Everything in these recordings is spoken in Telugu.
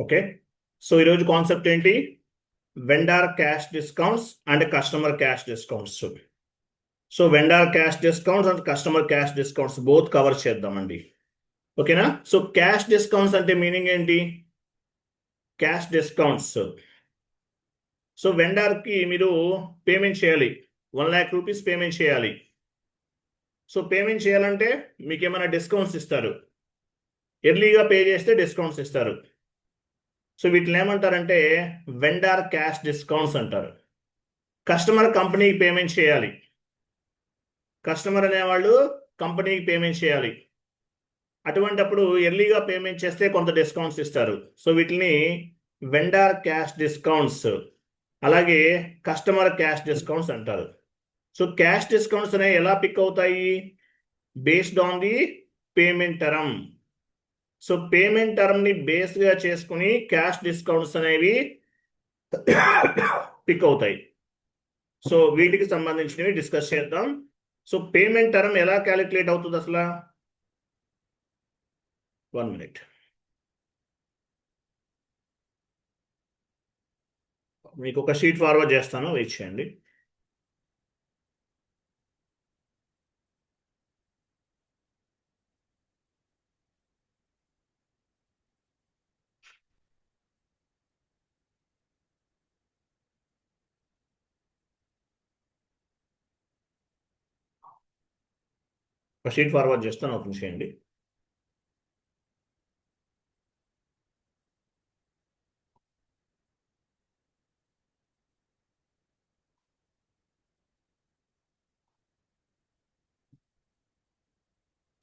ఓకే. సో ఈరోజు కాన్సెప్ట్ ఏంటి? Vendor cash discounts and customer cash discounts. So vendor cash discounts and customer cash discounts both cover చేద్దామండి. ఓకేనా? సో క్యాష్ డిస్కౌంట్స్ అంటే మీనింగ్ ఏంటి? క్యాష్ డిస్కౌంట్స్, సో వెండర్కి మీరు పేమెంట్ చేయాలి, 1,00,000 రూపీస్ పేమెంట్ చేయాలి. సో పేమెంట్ చేయాలంటే మీకు ఏమైనా డిస్కౌంట్స్ ఇస్తారు, ఎర్లీగా పే చేస్తే డిస్కౌంట్స్ ఇస్తారు. సో వీటిని ఏమంటారంటే వెండర్ క్యాష్ డిస్కౌంట్స్ అంటారు. కస్టమర్ కంపెనీకి పేమెంట్ చేయాలి, కస్టమర్ అనేవాళ్ళు కంపెనీకి పేమెంట్ చేయాలి. అటువంటప్పుడు ఎర్లీగా పేమెంట్ చేస్తే కొంత డిస్కౌంట్స్ ఇస్తారు. సో వీటిని వెండర్ క్యాష్ డిస్కౌంట్స్ అలాగే కస్టమర్ క్యాష్ డిస్కౌంట్స్ అంటారు. సో క్యాష్ డిస్కౌంట్స్ అనేవి ఎలా పిక్ అవుతాయి? Based on the payment term. So payment term ని బేస్ గా చేసుకుని క్యాష్ డిస్కౌంట్స్ అనేవి పిక్ అవుతాయి. సో వీటికి సంబంధించినవి డిస్కస్ చేద్దాం. సో పేమెంట్ టర్మ్ ఎలా క్యాలిక్యులేట్ అవుతుంది అసలు? 1 minute. మీకు ఒక షీట్ ఫార్వర్డ్ చేస్తాను, వెయిట్ చేయండి. ఒక షీట్ ఫార్వర్డ్ చేస్తాను, ఓపెన్ చేయండి.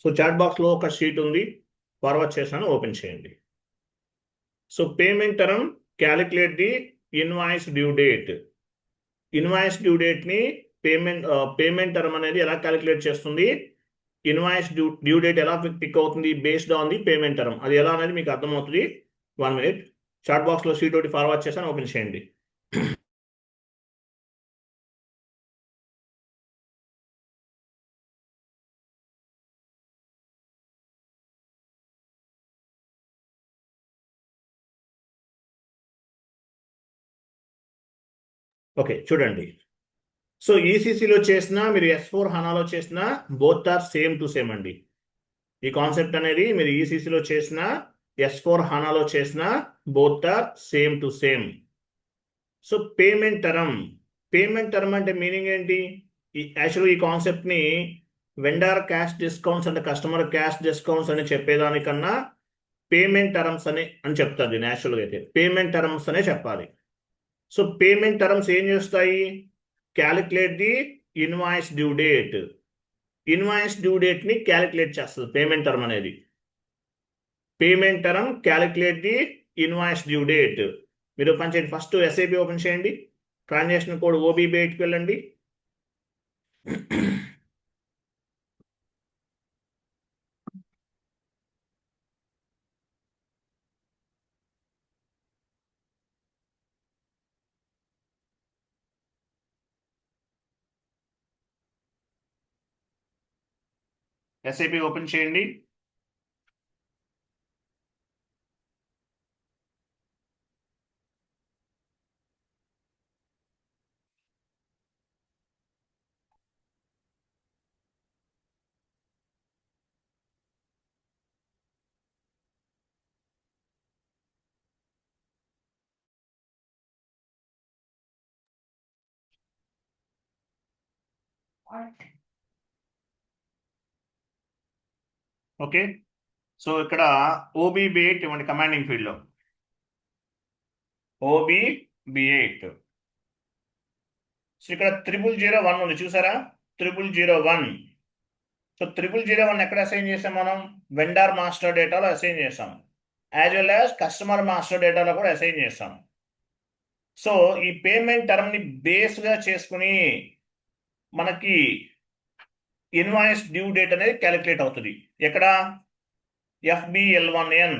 సో చాట్ బాక్స్ లో ఒక షీట్ ఉంది, ఫార్వర్డ్ చేశాను, ఓపెన్ చేయండి. So payment term calculate the invoice due date. Invoice due date ని పేమెంట్ టర్మ్ అనేది ఎలా క్యాలిక్యులేట్ చేస్తుంది? ఇన్వాయిస్ డ్యూ డేట్ ఎలా పిక్ అవుతుంది? Based on the payment term. అది ఎలా అనేది మీకు అర్థమవుతుంది. 1 minute. చాట్ బాక్స్ లో షీట్ ఒకటి ఫార్వర్డ్ చేశాను, ఓపెన్ చేయండి. ఓకే, చూడండి. సో ఈసీసీలో చేసినా మీరు S4 హనాలో చేసినా both are same to same అండి. ఈ కాన్సెప్ట్ అనేది మీరు ఈసీసీలో చేసినా S4 హనాలో చేసినా both are same to same. So payment term అంటే మీనింగ్ ఏంటి? యాక్చువల్గా ఈ కాన్సెప్ట్ ని వెండర్ క్యాష్ డిస్కౌంట్స్ అంటే కస్టమర్ క్యాష్ డిస్కౌంట్స్ అని చెప్పేదానికన్నా పేమెంట్ టర్మ్స్ అని చెప్తారు. యాక్చువల్గా అయితే పేమెంట్ టర్మ్స్ అనే చెప్పాలి. సో పేమెంట్ టర్మ్స్ ఏం చేస్తాయి? Calculate the invoice due date. Invoice due date ని క్యాలిక్యులేట్ చేస్తుంది పేమెంట్ టర్మ్ అనేది. Payment term calculate the invoice due date. మీరు ఓపెన్ చేయండి, ఫస్ట్ ఎస్ఐపి ఓపెన్ చేయండి, ట్రాన్సాక్షన్ కోడ్ OB8కి వెళ్ళండి. ఎస్ఐపి ఓపెన్ చేయండి. ఓకే, సో ఇక్కడ OB8 ఇవ్వండి కమాండింగ్ ఫీల్డ్ లో. OB8. సో ఇక్కడ 0001 ఉంది చూసారా? 0001. సో 0001 ఎక్కడ అసైన్ చేసాం మనం? వెండర్ మాస్టర్ డేటాలో అసైన్ చేసాం, as well as customer master డేటాలో కూడా అసైన్ చేసాం. సో ఈ పేమెంట్ టర్మ్ ని బేస్ గా చేసుకుని మనకి ఇన్వాయిస్ డ్యూ డేట్ అనేది క్యాలిక్యులేట్ అవుతుంది. ఎక్కడ? FBL1N,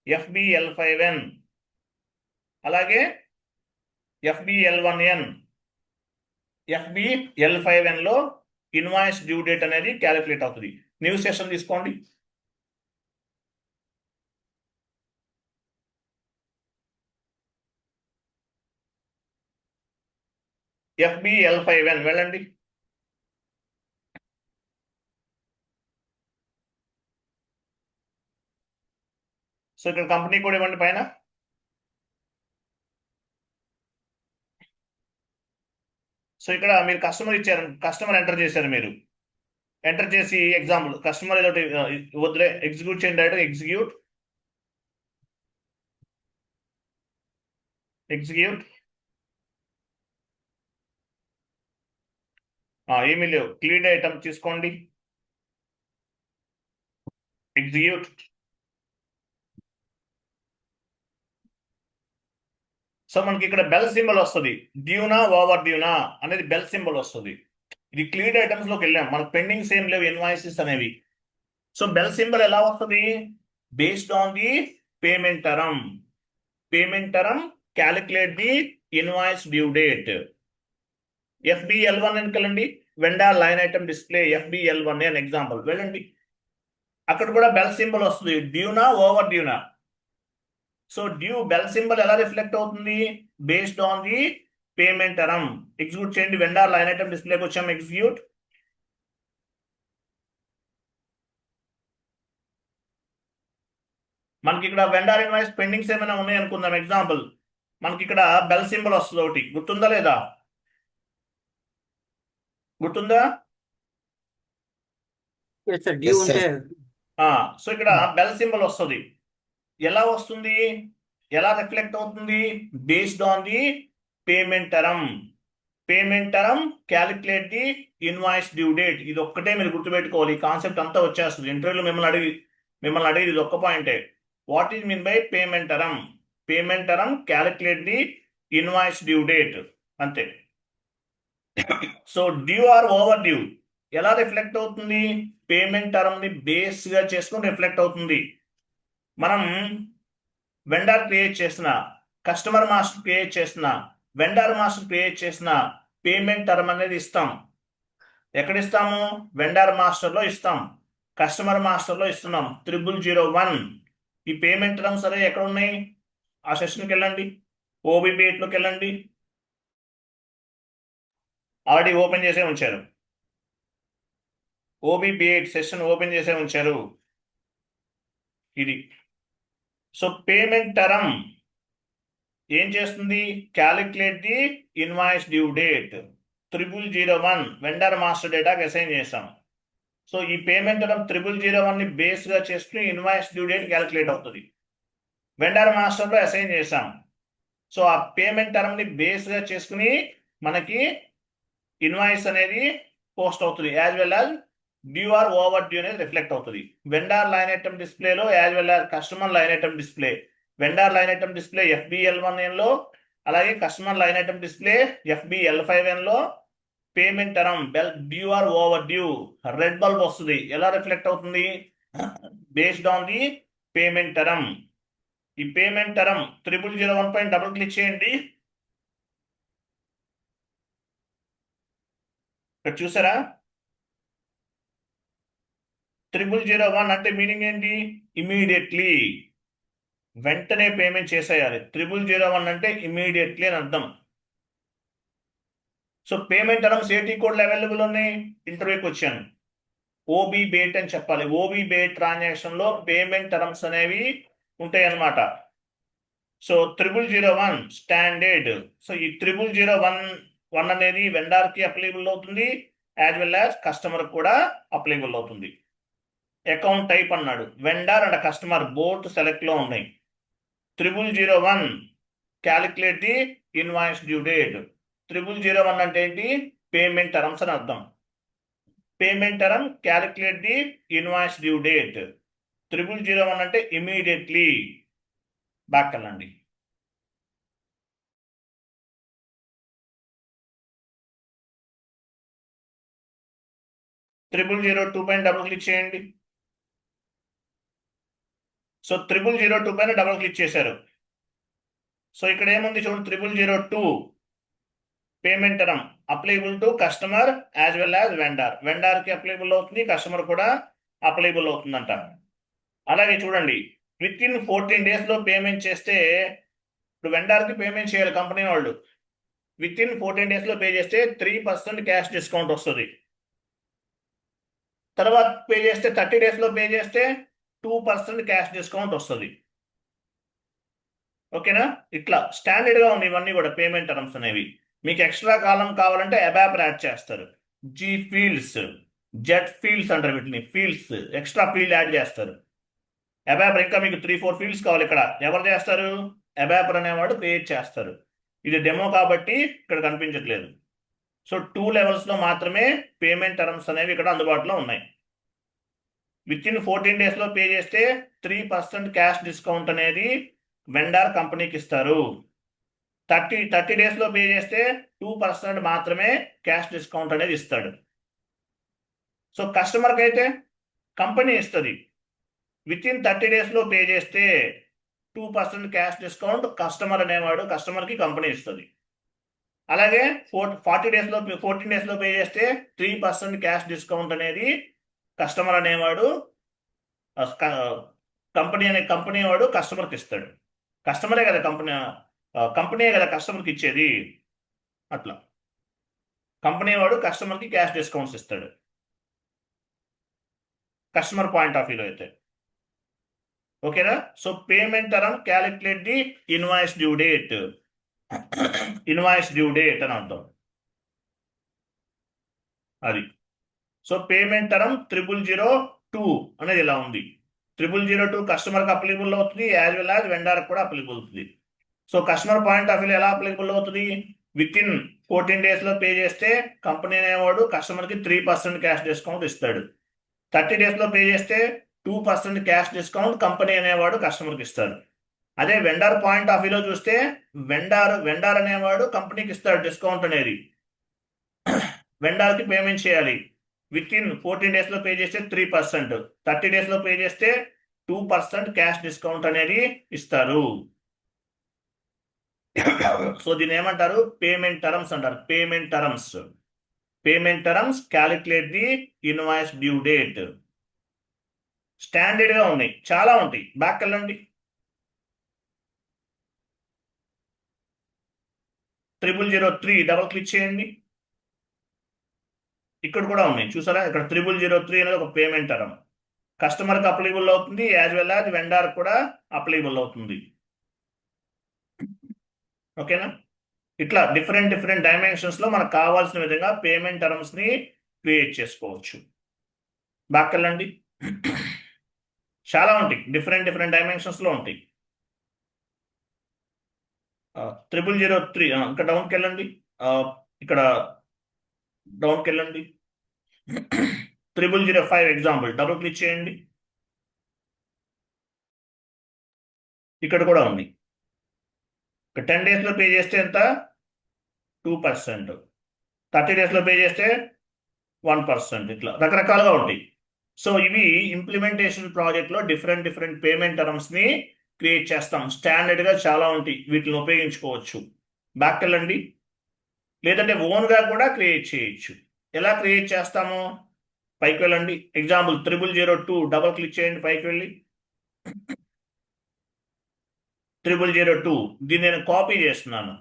FBL5N, అలాగే FBL1N, FBL5N లో ఇన్వాయిస్ డ్యూ డేట్ అనేది క్యాలిక్యులేట్ అవుతుంది. న్యూ సెషన్ తీసుకోండి. FBL5N వెళ్ళండి. సో ఇక్కడ కంపెనీ కోడ్ ఇవ్వండి పైన. సో ఇక్కడ మీరు కస్టమర్ ఇచ్చారు, కస్టమర్ ఎంటర్ చేశారు. మీరు ఎంటర్ చేసి ఎగ్జాంపుల్ కస్టమర్ ఏదో వద్దులే, ఎగ్జిక్యూట్ చేయండి. డైరెక్ట్ ఎగ్జిక్యూట్ ఏమీ లేవు. క్లీన్ ఐటమ్ తీసుకోండి, ఎగ్జిక్యూట్. సో మనకి ఇక్కడ బెల్ సింబల్ వస్తుంది. డ్యూనా ఓవర్ డ్యూనా అనేది బెల్ సింబల్ వస్తుంది. ఇది క్లీన్ ఐటమ్స్ లోకి వెళ్ళాం, మనకు పెండింగ్స్ ఏం లేవు, ఇన్వాయిసెస్ అనేవి. సో బెల్ సింబల్ ఎలా వస్తుంది? Based on the payment term. Payment term calculate the invoice due date. FBL1 అని వెళ్ళండి. Vendor line item display FBL1 అని ఎగ్జాంపుల్ వెళ్ళండి. అక్కడ కూడా బెల్ సింబల్ వస్తుంది, డ్యూనా ఓవర్ డ్యూనా. సో డ్యూ బెల్ సింబల్ ఎలా రిఫ్లెక్ట్ అవుతుంది? Based on the payment term. Execute చేయండి. వెండర్ లైన్ ఐటమ్ డిస్ప్లేకి వచ్చాం, ఎగ్జిక్యూట్. మనకి ఇక్కడ వెండర్ ఇన్వాయిస్ పెండింగ్స్ ఏమైనా ఉన్నాయి అనుకుందాం. ఎగ్జాంపుల్ మనకి ఇక్కడ బెల్ సింబల్ వస్తుంది ఒకటి, గుర్తుందా లేదా? గుర్తుందా? సో ఇక్కడ బెల్ సింబల్ వస్తుంది. ఎలా వస్తుంది? ఎలా రిఫ్లెక్ట్ అవుతుంది? Based on the payment term. Payment term calculate the invoice due date. ఇది ఒక్కటే మీరు గుర్తుపెట్టుకోవాలి. ఈ కాన్సెప్ట్ అంతా వచ్చేస్తుంది. ఇంటర్వ్యూలో మిమ్మల్ని అడిగి ఇది ఒక్క పాయింటే. What is mean by payment term? Payment term calculate the invoice due date, అంతే. So due or overdue ఎలా రిఫ్లెక్ట్ అవుతుంది? పేమెంట్ టర్మ్ ని బేస్ గా చేసుకొని రిఫ్లెక్ట్ అవుతుంది. మనం వెండర్ క్రియేట్ చేసిన, కస్టమర్ మాస్టర్ క్రియేట్ చేసిన, వెండర్ మాస్టర్ క్రియేట్ చేసిన పేమెంట్ టర్మ్ అనేది ఇస్తాం. ఎక్కడ ఇస్తాము? వెండర్ మాస్టర్ లో ఇస్తాం, కస్టమర్ మాస్టర్ లో ఇస్తున్నాం. 0001 ఈ పేమెంట్ టర్మ్స్ అనేవి ఎక్కడ ఉన్నాయి? ఆ సెషన్కి వెళ్ళండి, OBB8 లోకి వెళ్ళండి. ఆల్రెడీ ఓపెన్ చేసే ఉంచారు, OBB8 సెషన్ ఓపెన్ చేసే ఉంచారు. ఇది సో పేమెంట్ టర్మ్ ఏం చేస్తుంది? Calculate the invoice due date. 0001 vendor master డేటాకి అసైన్ చేస్తాం. సో ఈ పేమెంట్ టర్మ్ 0001 ని బేస్ గా చేసుకుని ఇన్వాయిస్ డ్యూ డేట్ క్యాలిక్యులేట్ అవుతుంది. వెండర్ మాస్టర్ లో అసైన్ చేసాం. సో ఆ పేమెంట్ టర్మ్ ని బేస్ గా చేసుకుని మనకి ఇన్వాయిస్ అనేది పోస్ట్ అవుతుంది. As well as due or overdue అనేది రిఫ్లెక్ట్ అవుతుంది. వెండర్ లైన్ ఐటమ్ డిస్ప్లేలో as well as customer line item display. Vendor line item display FBL1N లో, అలాగే customer line item display FBL5N లో payment term due or over due red bulb వస్తుంది. ఎలా రిఫ్లెక్ట్ అవుతుంది? Based on the payment term. ఈ పేమెంట్ టర్మ్ 0001 పైన డబుల్ క్లిక్ చేయండి. ఇక్కడ చూసారా? 0001 అంటే మీనింగ్ ఏంటి? ఇమీడియట్లీ, వెంటనే పేమెంట్ చేసేయాలి. 0001 అంటే ఇమీడియట్లీ అని అర్థం. సో పేమెంట్ టర్మ్స్ ఏటీ కోడ్లు అవైలబుల్ ఉన్నాయి. ఇంటర్వ్యూకి వచ్చాను, OBB8 అని చెప్పాలి. OBB8 ట్రాన్సాక్షన్ లో పేమెంట్ టర్మ్స్ అనేవి ఉంటాయి అన్నమాట. So 0001 standard. సో ఈ 0001 అనేది వెండర్ కి అప్లికబుల్ అవుతుంది, యాజ్ వెల్ యాజ్ కస్టమర్ కూడా అప్లికబుల్ అవుతుంది. అకౌంట్ టైప్ అన్నాడు, vendor and customer both select లో ఉన్నాయి. 0001 calculate the invoice due date. 0001 అంటే ఏంటి? పేమెంట్ టర్మ్స్ అని అర్థం. Payment term calculate the invoice due date. 0001 అంటే ఇమీడియట్లీ. బ్యాక్ వెళ్ళండి. ట్రిపుల్ 0002 పైన డబుల్ క్లిక్ చేయండి. సో 0002 పైన డబుల్ క్లిక్ చేశారు. సో ఇక్కడ ఏముంది చూడండి, 0002 payment term applicable to customer as well as vendor. Vendor కి అప్లికబుల్ అవుతుంది, కస్టమర్ కూడా అప్లికబుల్ అవుతుందంట. అలాగే చూడండి, విత్ ఇన్ 14 days లో పేమెంట్ చేస్తే, ఇప్పుడు వెండర్ కి పేమెంట్ చేయాలి కంపెనీ వాళ్ళు. విత్ ఇన్ 14 days లో పే చేస్తే 3% క్యాష్ డిస్కౌంట్ వస్తుంది. తర్వాత పే చేస్తే 30 days లో పే చేస్తే 2% క్యాష్ డిస్కౌంట్ వస్తుంది. ఓకేనా? ఇట్లా స్టాండర్డ్ గా ఉన్నాయి ఇవన్నీ కూడా పేమెంట్ టర్మ్స్ అనేవి. మీకు ఎక్స్ట్రా కాలం కావాలంటే అబాప్ యాడ్ చేస్తారు. జీ ఫీల్డ్స్, జెట్ ఫీల్డ్స్ అంటారు వీటిని, ఫీల్డ్స్ ఎక్స్ట్రా ఫీల్డ్ యాడ్ చేస్తారు. అబాపర్ ఇంకా మీకు 3-4 ఫీల్డ్స్ కావాలి. ఇక్కడ ఎవరు చేస్తారు? అబాపర్ అనేవాడు క్రియేట్ చేస్తారు. ఇది డెమో కాబట్టి ఇక్కడ కనిపించట్లేదు. సో 2 levels లో మాత్రమే పేమెంట్ టర్మ్స్ అనేవి ఇక్కడ అందుబాటులో ఉన్నాయి. విత్ ఇన్ 14 days లో పే చేస్తే 3% క్యాష్ డిస్కౌంట్ అనేది వెండర్ కంపెనీకి ఇస్తారు. 30 days లో పే చేస్తే 2% మాత్రమే క్యాష్ డిస్కౌంట్ అనేది ఇస్తాడు. సో కస్టమర్కి అయితే కంపెనీ ఇస్తుంది. విత్ ఇన్ 30 days లో పే చేస్తే 2% క్యాష్ డిస్కౌంట్ కస్టమర్ అనేవాడు కస్టమర్కి కంపెనీ ఇస్తుంది. అలాగే 14 days లో పే చేస్తే 3% క్యాష్ డిస్కౌంట్ అనేది కస్టమర్ అనేవాడు కంపెనీ వాడు కస్టమర్కి ఇస్తాడు. కస్టమరే కదా కంపెనీయే కదా కస్టమర్కి ఇచ్చేది. అట్లా కంపెనీ వాడు కస్టమర్కి క్యాష్ డిస్కౌంట్స్ ఇస్తాడు కస్టమర్ పాయింట్ ఆఫ్ వ్యూలో అయితే. ఓకేనా? So payment term calculate the invoice due date. Invoice due date అని అర్థం అది. సో పేమెంట్ టర్మ్ 0002 అనేది ఇలా ఉంది. 0002 కస్టమర్కి అప్లికబుల్ అవుతుంది, యాజ్ వెల్ యాజ్ వెండర్ కూడా అప్లికబుల్ అవుతుంది. So customer point of view ఎలా అప్లికబుల్ అవుతుంది? విత్ ఇన్ 14 days లో పే చేస్తే కంపెనీ అనేవాడు కస్టమర్కి 3% క్యాష్ డిస్కౌంట్ ఇస్తాడు. 30 days లో పే చేస్తే 2% క్యాష్ డిస్కౌంట్ కంపెనీ అనేవాడు కస్టమర్కి ఇస్తాడు. అదే వెండర్ పాయింట్ ఆఫ్ వ్యూలో చూస్తే వెండర్ అనేవాడు కంపెనీకి ఇస్తాడు డిస్కౌంట్ అనేది. వెండర్కి పేమెంట్ చేయాలి. విత్ ఇన్ 14 days లో పే చేస్తే 3%, 30 days లో పే చేస్తే 2% క్యాష్ డిస్కౌంట్ అనేది ఇస్తారు. సో దీన్ని ఏమంటారు? పేమెంట్ టర్మ్స్ అంటారు. Payment terms calculate the invoice due date. Standard గా ఉన్నాయి, చాలా ఉంటాయి. బ్యాక్ వెళ్ళండి. 0003 డబుల్ క్లిక్ చేయండి. ఇక్కడ కూడా ఉన్నాయి చూసారా? ఇక్కడ 0003 అనేది ఒక పేమెంట్ టర్మ్. కస్టమర్కి అప్లికబుల్ అవుతుంది, యాజ్ వెల్ యాజ్ వెండర్ కూడా అప్లికబుల్ అవుతుంది. ఓకేనా? ఇట్లా డిఫరెంట్ డైమెన్షన్స్ లో మనకు కావాల్సిన విధంగా పేమెంట్ టర్మ్స్ ని క్రియేట్ చేసుకోవచ్చు. బ్యాక్ వెళ్ళండి. చాలా ఉంటాయి, డిఫరెంట్ డైమెన్షన్స్ లో ఉంటాయి. 0003 ఇంకా డౌన్కి వెళ్ళండి. ఇక్కడ డౌన్కి వెళ్ళండి. 0005 ఎగ్జాంపుల్ డబుల్ క్లిక్ చేయండి. ఇక్కడ కూడా ఉంది. 10 days లో పే చేస్తే ఎంత? 2%, 30 days లో పే చేస్తే 1%. ఇట్లా రకరకాలుగా ఉంటాయి. సో ఇవి ఇంప్లిమెంటేషన్ ప్రాజెక్ట్ లో డిఫరెంట్ పేమెంట్ టర్మ్స్ ని క్రియేట్ చేస్తాం. స్టాండర్డ్ గా చాలా ఉంటాయి, వీటిని ఉపయోగించుకోవచ్చు. బ్యాక్ వెళ్ళండి. లేదంటే ఓన్ గా కూడా క్రియేట్ చేయొచ్చు. ఎలా క్రియేట్ చేస్తాము? పైకి వెళ్ళండి. ఎగ్జాంపుల్ 0002 డబుల్ క్లిక్ చేయండి. పైకి వెళ్ళి 0002 దీన్ని నేను కాపీ చేస్తున్నాను.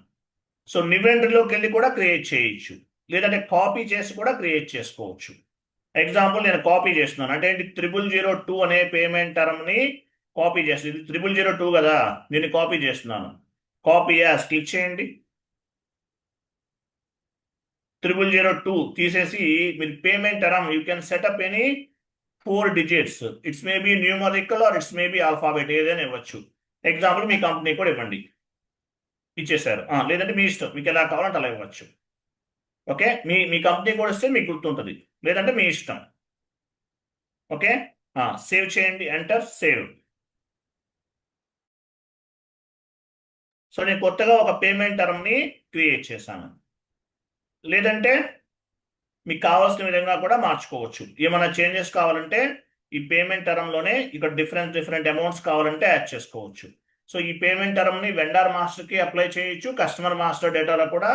సో నివెంటరీలోకి వెళ్ళి కూడా క్రియేట్ చేయొచ్చు, లేదంటే కాపీ చేసి కూడా క్రియేట్ చేసుకోవచ్చు. ఎగ్జాంపుల్ నేను కాపీ చేస్తున్నాను అంటే ఏంటి? 0002 అనే పేమెంట్ టర్మ్ ని కాపీ చేస్తుంది. ఇది 0002 కదా, దీన్ని కాపీ చేస్తున్నాను. కాపీ యాస్ క్లిక్ చేయండి. 0002 తీసేసి మీరు payment term you can set up any 4 digits. It's maybe numerical or it's maybe alphabet, ఏదైనా ఇవ్వచ్చు. ఎగ్జాంపుల్ మీ కంపెనీ కూడా ఇవ్వండి. ఇచ్చేసారు. లేదంటే మీ ఇష్టం, మీకు ఎలా కావాలంటే అలా ఇవ్వచ్చు. ఓకే, మీ కంపెనీ కూడా ఇస్తే మీకు గుర్తుంటుంది, లేదంటే మీ ఇష్టం. ఓకే, సేవ్ చేయండి. Enter, save. సో నేను కొత్తగా ఒక పేమెంట్ టర్మ్ ని క్రియేట్ చేశాను. లేదంటే మీకు కావాల్సిన విధంగా కూడా మార్చుకోవచ్చు. ఏమైనా చేంజెస్ కావాలంటే ఈ పేమెంట్ టర్మ్ లోనే ఇక్కడ డిఫరెంట్ అమౌంట్స్ కావాలంటే యాడ్ చేసుకోవచ్చు. సో ఈ పేమెంట్ టర్మ్ ని వెండర్ మాస్టర్ కి అప్లై చేయొచ్చు, కస్టమర్ మాస్టర్ డేటాలో కూడా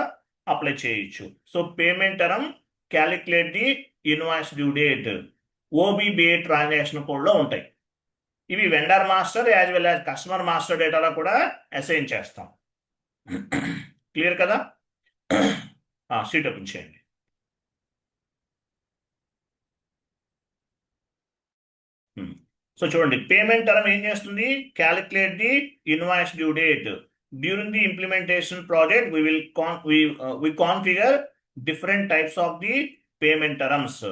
అప్లై చేయొచ్చు. So payment term calculate the invoice due date OBBA transaction code లో ఉంటాయి. ఇవి vendor master as well as customer master డేటాలో కూడా అసైన్ చేస్తాం. క్లియర్ కదా? షీట్ ఓపెన్ చేయండి. సో చూడండి, పేమెంట్ టర్మ్ ఏం చేస్తుంది? Calculate the invoice due date during the implementation project. We configure different types of the payment terms.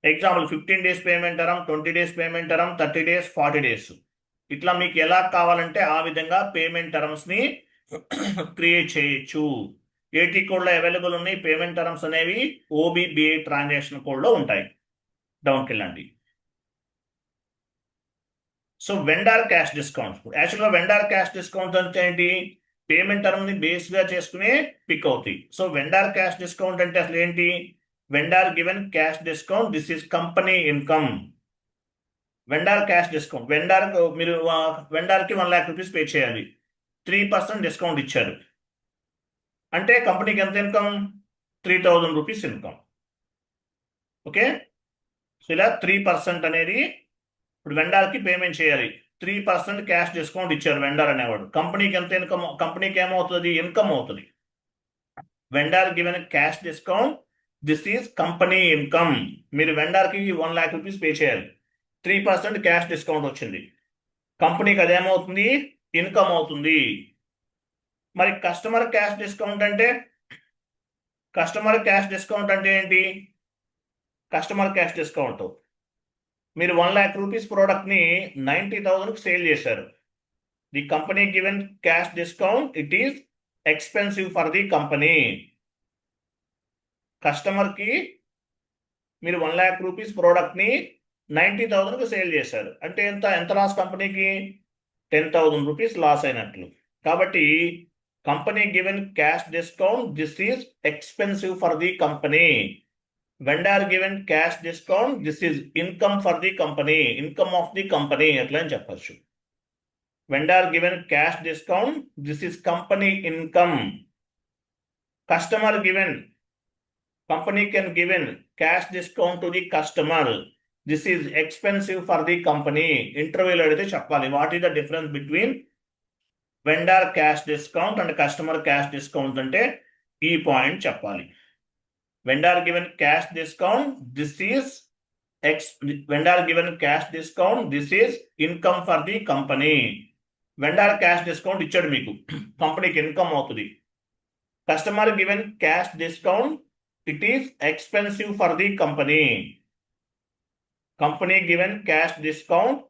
Example 15 days payment term, 20 days payment term, 30 days, 40 days. ఇట్లా మీకు ఎలా కావాలంటే ఆ విధంగా పేమెంట్ టర్మ్స్ ని క్రియేట్ చేయొచ్చు. ఏటీ కోడ్ లో అవైలబుల్ ఉన్నాయి పేమెంట్ టర్మ్స్ అనేవి. ఓబిబిఐ ట్రాన్సాక్షన్ కోడ్ లో ఉంటాయి. డౌన్కి వెళ్ళండి. సో వెండార్ క్యాష్ డిస్కౌంట్, యాక్చువల్గా వెండార్ క్యాష్ డిస్కౌంట్ అంటే ఏంటి? పేమెంట్ టర్మ్ ని బేస్ గా చేసుకునే పిక్ అవుతాయి. సో వెండార్ క్యాష్ డిస్కౌంట్ అంటే అసలు ఏంటి? Vendor given cash discount, this is company income. Vendor cash discount, మీరు వెండార్ కి 1 lakh రూపీస్ పే చేయాలి, 3% డిస్కౌంట్ ఇచ్చారు అంటే కంపెనీకి ఎంత income? 3000 rupees income. Okay, so ఇలా 3% అనేది ఇప్పుడు వెండార్కి పేమెంట్ చేయాలి. 3% క్యాష్ డిస్కౌంట్ ఇచ్చారు వెండార్ అనేవాడు. కంపెనీకి ఎంత ఇన్కమ్? కంపెనీకి ఏమవుతుంది? ఇన్కమ్ అవుతుంది. Vendor given cash discount, this is company income. మీరు వెండార్కి 1 lakh రూపీస్ పే చేయాలి, 3% క్యాష్ డిస్కౌంట్ వచ్చింది, కంపెనీకి అదేమవుతుంది? ఇన్కమ్ అవుతుంది. మరి కస్టమర్ క్యాష్ డిస్కౌంట్ అంటే? కస్టమర్ క్యాష్ డిస్కౌంట్ అంటే ఏంటి? కస్టమర్ క్యాష్ డిస్కౌంట్, మీరు 1 lakh రూపీస్ ప్రోడక్ట్ ని 90,000కి సేల్ చేశారు. The company given cash discount, it is expensive for the company. Customer కి మీరు 1 lakh రూపీస్ ప్రోడక్ట్ ని 90,000కి సేల్ చేశారు అంటే ఎంత లాస్ కంపెనీకి? 10,000 రూపీస్ లాస్ అయినట్లు. కాబట్టి company given cash discount, this is expensive for the company. Vendor given cash discount, this is income for the company, income of the company ఎట్లా అని చెప్పచ్చు. Vendor given cash discount, this is company income. Customer given, company can given cash discount to the customer, this is expensive for the company. ఇంటర్వ్యూలో అడిగితే చెప్పాలి what is the difference between vendor cash discount and customer cash discount అంటే ఈ పాయింట్ చెప్పాలి. Vendor given cash discount, this is vendor given cash discount, this is income for the company. Vendor cash discount ఇచ్చాడు మీకు, కంపెనీకి ఇన్కమ్ అవుతుంది. Customer given cash discount, it is expensive for the company. Company given cash discount,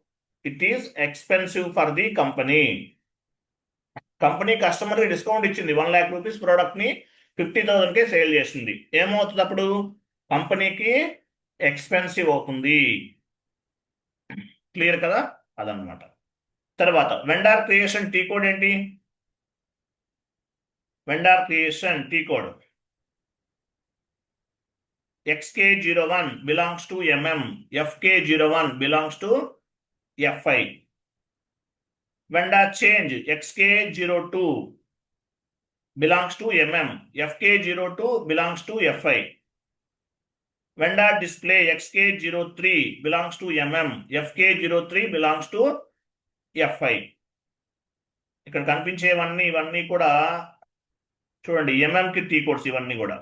it is expensive for the company. Company customer కి డిస్కౌంట్ ఇచ్చింది, 1 lakh రూపీస్ ప్రోడక్ట్ ని 50,000కే సేల్ చేసింది. ఏమవుతుంది అప్పుడు? కంపెనీకి ఎక్స్పెన్సివ్ అవుతుంది. క్లియర్ కదా? అదనమాట. తర్వాత వెండార్ క్రియేషన్ టీ కోడ్ ఏంటి? Vendor creation T code XK01 belongs to MM, FK01 belongs to FI. Vendor change XK02 belongs to MM, FK02 belongs to FI. Vendor display XK03 belongs to MM, FK03 belongs to FI. ఇక్కడ కనిపించేవన్నీ కూడా చూడండి, MM కి టీ కోడ్స్ ఇవన్నీ కూడా.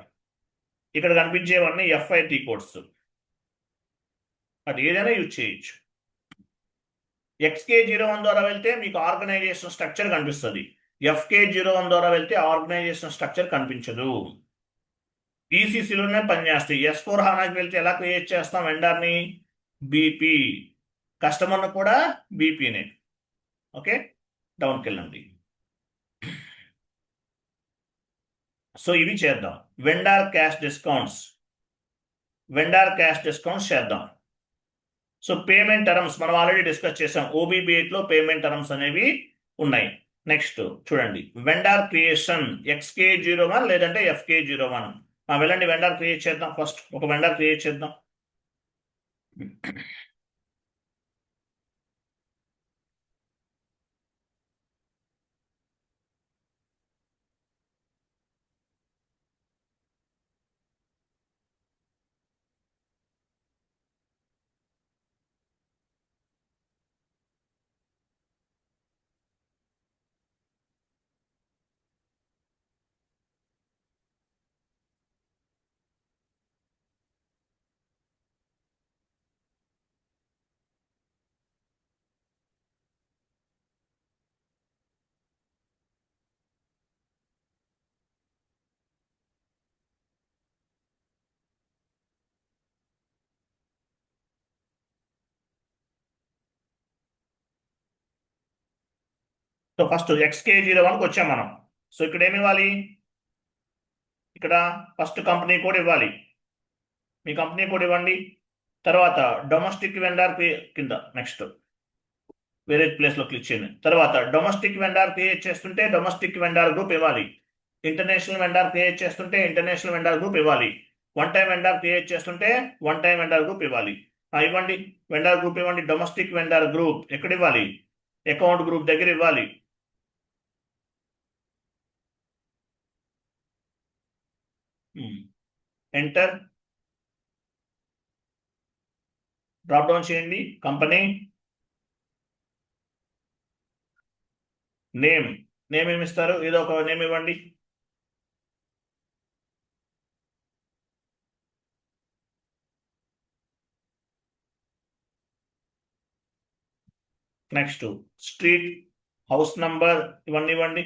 ఇక్కడ కనిపించేవన్నీ FI టీ కోడ్స్. అది ఏదైనా యూజ్ చేయొచ్చు. XK01 ద్వారా వెళ్తే మీకు ఆర్గనైజేషన్ స్ట్రక్చర్ కనిపిస్తుంది, FK01 ద్వారా వెళ్తే ఆర్గనైజేషన్ స్ట్రక్చర్ కనిపించదు. ఈసీసీలోనే పనిచేస్తాయి. S4 హానాకి వెళ్తే ఎలా క్రియేట్ చేస్తాం వెండర్ని? బీపీ. కస్టమర్ను కూడా బీపీనే. ఓకే, డౌన్కి వెళ్ళండి. సో ఇవి చేద్దాం. వెండార్ క్యాష్ డిస్కౌంట్స్ చేద్దాం. సో పేమెంట్ టర్మ్స్ మనం ఆల్రెడీ డిస్కస్ చేసాం. OBB8 లో పేమెంట్ టర్మ్స్ అనేవి ఉన్నాయి. నెక్స్ట్ చూడండి, వెండార్ క్రియేషన్ XK01 లేదంటే FK01. వెళ్ళండి వెండార్ క్రియేట్ చేద్దాం. ఫస్ట్ ఒక వెండార్ క్రియేట్ చేద్దాం. సో ఫస్ట్ XK01కి వచ్చాం మనం. సో ఇక్కడ ఏమి ఇవ్వాలి? ఇక్కడ ఫస్ట్ కంపెనీ కోడ్ ఇవ్వాలి. మీ కంపెనీ కోడ్ ఇవ్వండి. తర్వాత డొమెస్టిక్ వెండర్ కింద నెక్స్ట్ వేరే ప్లేస్లో క్లిక్ చేయండి. తర్వాత డొమెస్టిక్ వెండర్ క్రియేట్ చేస్తుంటే డొమెస్టిక్ వెండర్ గ్రూప్ ఇవ్వాలి. ఇంటర్నేషనల్ వెండర్ క్రియేట్ చేస్తుంటే ఇంటర్నేషనల్ వెండర్ గ్రూప్ ఇవ్వాలి. వన్ టైం వెండర్ క్రియేట్ చేస్తుంటే వన్ టైం వెండర్ గ్రూప్ ఇవ్వాలి. ఇవ్వండి, వెండర్ గ్రూప్ ఇవ్వండి. డొమెస్టిక్ వెండర్ గ్రూప్ ఎక్కడ ఇవ్వాలి? అకౌంట్ గ్రూప్ దగ్గర ఇవ్వాలి. ఎంటర్, డ్రాప్ డౌన్ చేయండి. కంపెనీ నేమ్ ఏమి ఇస్తారు? ఏదో ఒక నేమ్ ఇవ్వండి. నెక్స్ట్ స్ట్రీట్, హౌస్ నంబర్ ఇవన్నీ ఇవ్వండి.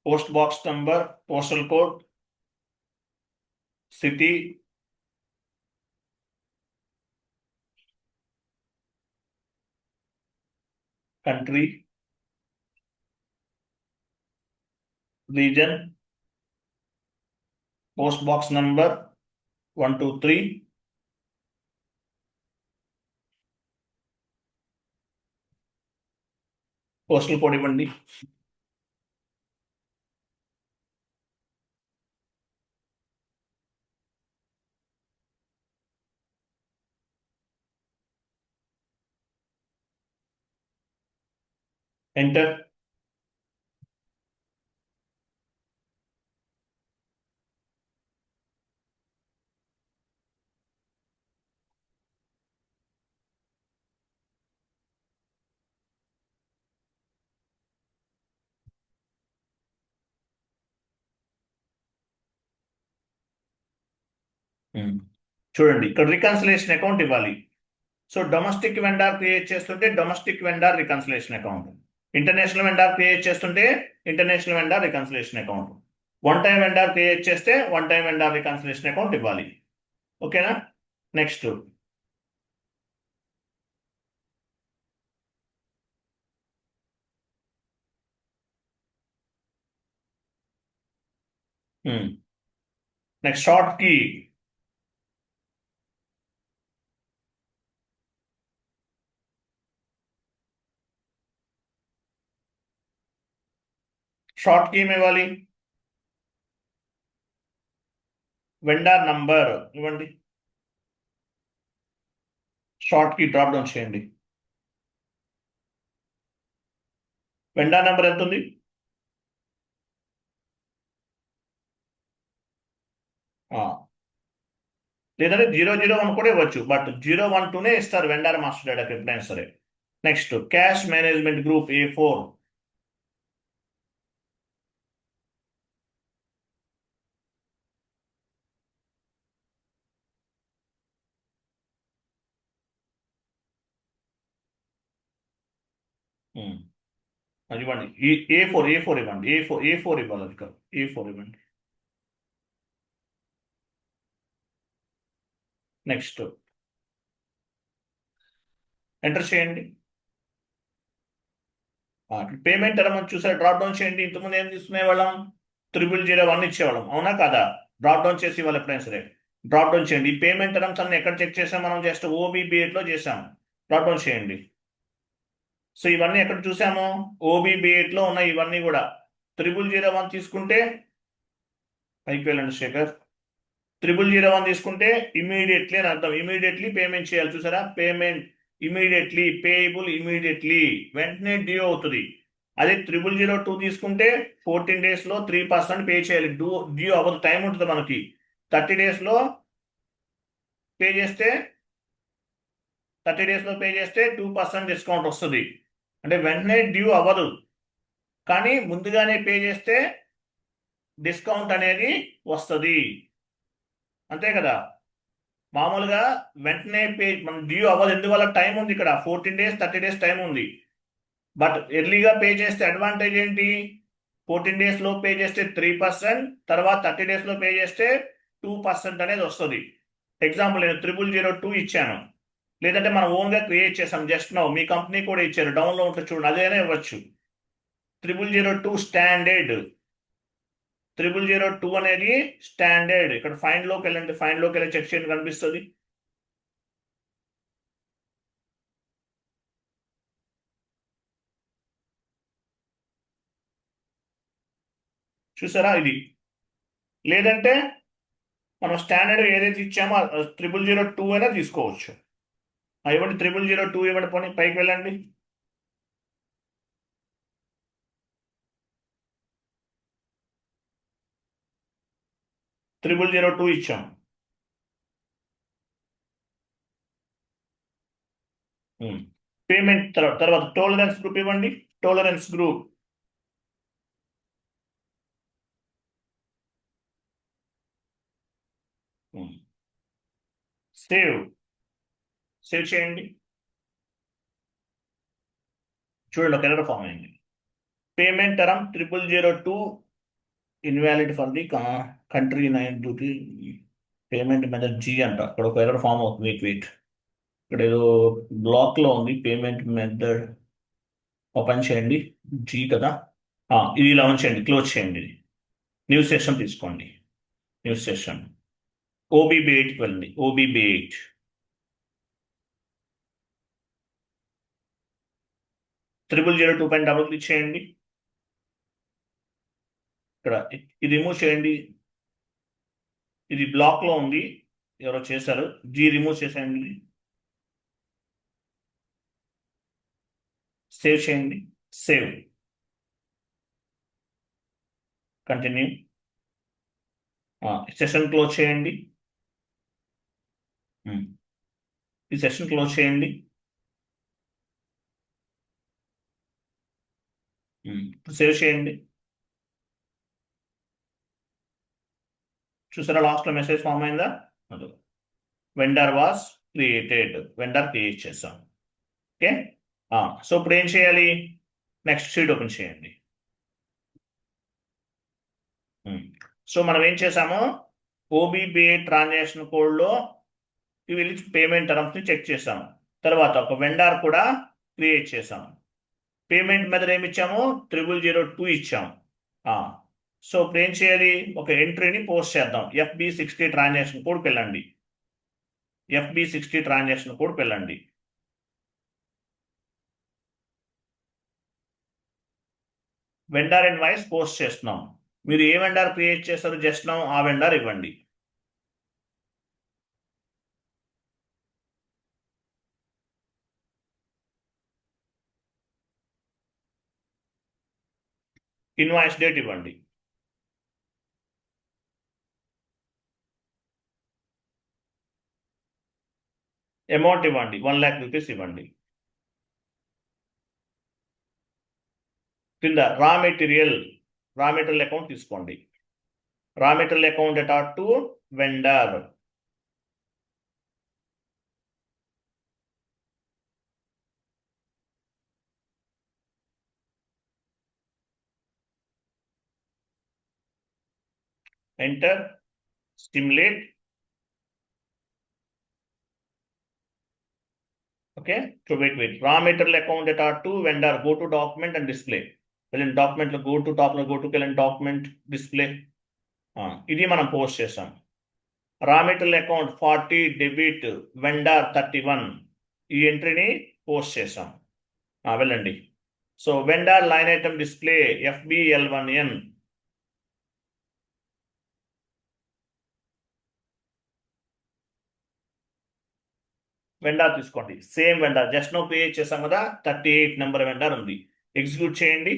Post box number, postal code, city, country, region, post box number 123, postal code ఇవ్వండి. ఎంటర్, చూడండి ఇక్కడ రికన్సిలేషన్ అకౌంట్ ఇవ్వాలి. సో డొమెస్టిక్ వెండర్ క్రియేట్ చేస్తుంటే domestic vendor reconciliation account, international vendor create చేస్తుంటే international vendor reconciliation account, one time vendor create చేస్తే one time vendor reconciliation account ఇవ్వాలి. ఓకేనా? Next next short key, short key ఏమి ఇవ్వాలి? వెండర్ నంబర్ ఇవ్వండి. షార్ట్ కీ డ్రాప్ డౌన్ చేయండి. వెండర్ నెంబర్ ఎంత ఉంది? లేదంటే 001 కూడా ఇవ్వచ్చు, బట్ 012నే ఇస్తారు వెండర్ మాస్టర్ డేటాకి ఎప్పుడైనా సరే. Next cash management group A4, అది ఇవ్వండి. A4 ఇవ్వండి. A4 ఇవ్వాలి. అది కాదు, A4 ఇవ్వండి. నెక్స్ట్ ఎంటర్ చేయండి. పేమెంట్ ఎలా మనం చూసారు? డ్రాప్ డౌన్ చేయండి. ఇంతకుముందు ఏం తీసుకునే వాళ్ళం? 0001 ఇచ్చేవాళ్ళం, అవునా కాదా? డ్రాప్ డౌన్ చేసి వాళ్ళు ఎప్పుడైనా సరే డ్రాప్ డౌన్ చేయండి. ఈ పేమెంట్ టర్మ్స్ అన్ని ఎక్కడ చెక్ చేసాం మనం? జస్ట్ OBB8లో చేసాం. డ్రాప్ డౌన్ చేయండి. సో ఇవన్నీ ఎక్కడ చూసాము? OBB8లో ఉన్నాయి ఇవన్నీ కూడా. 0001 తీసుకుంటే పైకి వెళ్ళండి శేఖర్. 0001 తీసుకుంటే ఇమీడియట్లీ అని అర్థం. ఇమీడియట్లీ పేమెంట్ చేయాలి. చూసారా? పేమెంట్ ఇమీడియట్లీ, పేయబుల్ ఇమీడియట్లీ, వెంటనే డ్యూ అవుతుంది. అదే 0002 తీసుకుంటే 14 daysలో 3% పే చేయాలి. డ్యూ అవ్వదు, టైం ఉంటుంది మనకి. 30 daysలో పే చేస్తే 2% డిస్కౌంట్ వస్తుంది. అంటే వెంటనే డ్యూ అవ్వదు, కానీ ముందుగానే పే చేస్తే డిస్కౌంట్ అనేది వస్తుంది. అంతే కదా? మామూలుగా వెంటనే పే మన డ్యూ అవ్వదు, ఎందువల్ల? టైం ఉంది ఇక్కడ. 14 days 30 days టైం ఉంది. బట్ ఎర్లీగా పే చేస్తే అడ్వాంటేజ్ ఏంటి? 14 days లో పే చేస్తే 3%, తర్వాత 30 days లో పే చేస్తే 2% అనేది వస్తుంది. ఎగ్జాంపుల్ నేను 0002 ఇచ్చాను, లేదంటే మనం ఓన్గా క్రియేట్ చేసాం. జస్ట్ నో మీ కంపెనీ కూడా ఇచ్చారు, డౌన్లో ఉంటుంది చూడండి, అదేనా ఇవ్వచ్చు. 0002 స్టాండర్డ్, 0002 అనేది స్టాండర్డ్. ఇక్కడ ఫైండ్ లోకి వెళ్ళండి, ఫైండ్ లోకి వెళ్ళి చెక్ చేయండి, కనిపిస్తుంది. చూసారా ఇది. లేదంటే మనం స్టాండర్డ్ ఏదైతే ఇచ్చామో 0002 అయినా తీసుకోవచ్చు. ఇవ్వండి 0002 ఇవ్వండి, పోనీ పైకి వెళ్ళండి. ట్రిపుల్ 02 ఇచ్చాం. పేమెంట్ తర్వాత టోలరెన్స్ గ్రూప్ ఇవ్వండి, టోలరెన్స్ గ్రూప్. సేవ్ సేవ్ చేయండి. చూడండి ఒక ఎర్రర్ ఫామ్ అయింది. Payment term 0002 invalid for the country 9 payment method G అంట. ఇక్కడ ఒక ఎర్రర్ ఫామ్ అవుతుంది. వెయిట్ ఇక్కడ ఏదో బ్లాక్ లో ఉంది. పేమెంట్ మెథడ్ ఓపెన్ చేయండి, జీ కదా. ఇది ఇలా ఉంచండి, క్లోజ్ చేయండి. న్యూ సెషన్ తీసుకోండి, న్యూ సెషన్. OBB8 వెళ్ళండి, OBB8. ట్రిపుల్ 02 పైన డబుల్ క్లిక్ చేయండి. ఇక్కడ ఇది రిమూవ్ చేయండి, ఇది బ్లాక్ లో ఉంది, ఎవరో చేశారు. జీ రిమూవ్ చేసేయండి, సేవ్ చేయండి. Save, continue. సెషన్ క్లోజ్ చేయండి. ఈ సెషన్ క్లోజ్ చేయండి. సేవ్ చేయండి. చూసారా లాస్ట్ లో మెసేజ్ ఫామ్ అయిందా? Vendor was created, vendor create చేసాం. ఓకే, సో ఇప్పుడు ఏం చేయాలి? నెక్స్ట్ షీట్ ఓపెన్ చేయండి. సో మనం ఏం చేసాము, OBB8 ట్రాన్సాక్షన్ కోడ్లో వెళ్ళి పేమెంట్ టర్మ్స్ ని చెక్ చేసాము. తర్వాత ఒక వెండర్ కూడా క్రియేట్ చేసాము. పేమెంట్ మెథడ్ ఏమి ఇచ్చాము? 0002 ఇచ్చాము. సో ఇప్పుడు ఏం చేయాలి? ఒక ఎంట్రీని పోస్ట్ చేద్దాం. FB60 ట్రాన్సాక్షన్ కోడ్కి వెళ్ళండి, FB60 ట్రాన్సాక్షన్ కోడ్కి వెళ్ళండి. వెండర్ ఇన్వాయిస్ పోస్ట్ చేస్తున్నాం. మీరు ఏ వెండర్ క్రియేట్ చేస్తారో జస్ట్ నౌ ఆ వెండర్ ఇవ్వండి. ఇన్వాయిస్ డేట్ ఇవ్వండి. అమౌంట్ ఇవ్వండి, 1 lakh రూపీస్ ఇవ్వండి. కింద రా మెటీరియల్ అకౌంట్ తీసుకోండి. Raw material account attach to vendor. Enter, stimulate. Okay, so wait. Raw material account attach to vendor, go to document and display. వెళ్ళండి డాక్యుమెంట్ లో గో టు టాప్ లో, గో టు వెళ్ళండి డాక్యుమెంట్ డిస్ప్లే. ఇది మనం పోస్ట్ చేసాం. రా మెటీరియల్ అకౌంట్ 40 డెబిట్, వెండర్ 31, ఈ ఎంట్రీని పోస్ట్ చేసాం. వెళ్ళండి. So vendor line item display FBL1N. Vendor తీసుకోండి, same vendor just now create చేసాం కదా, 38 నెంబర్ వెండర్ ఉంది. ఎగ్జిక్యూట్ చేయండి.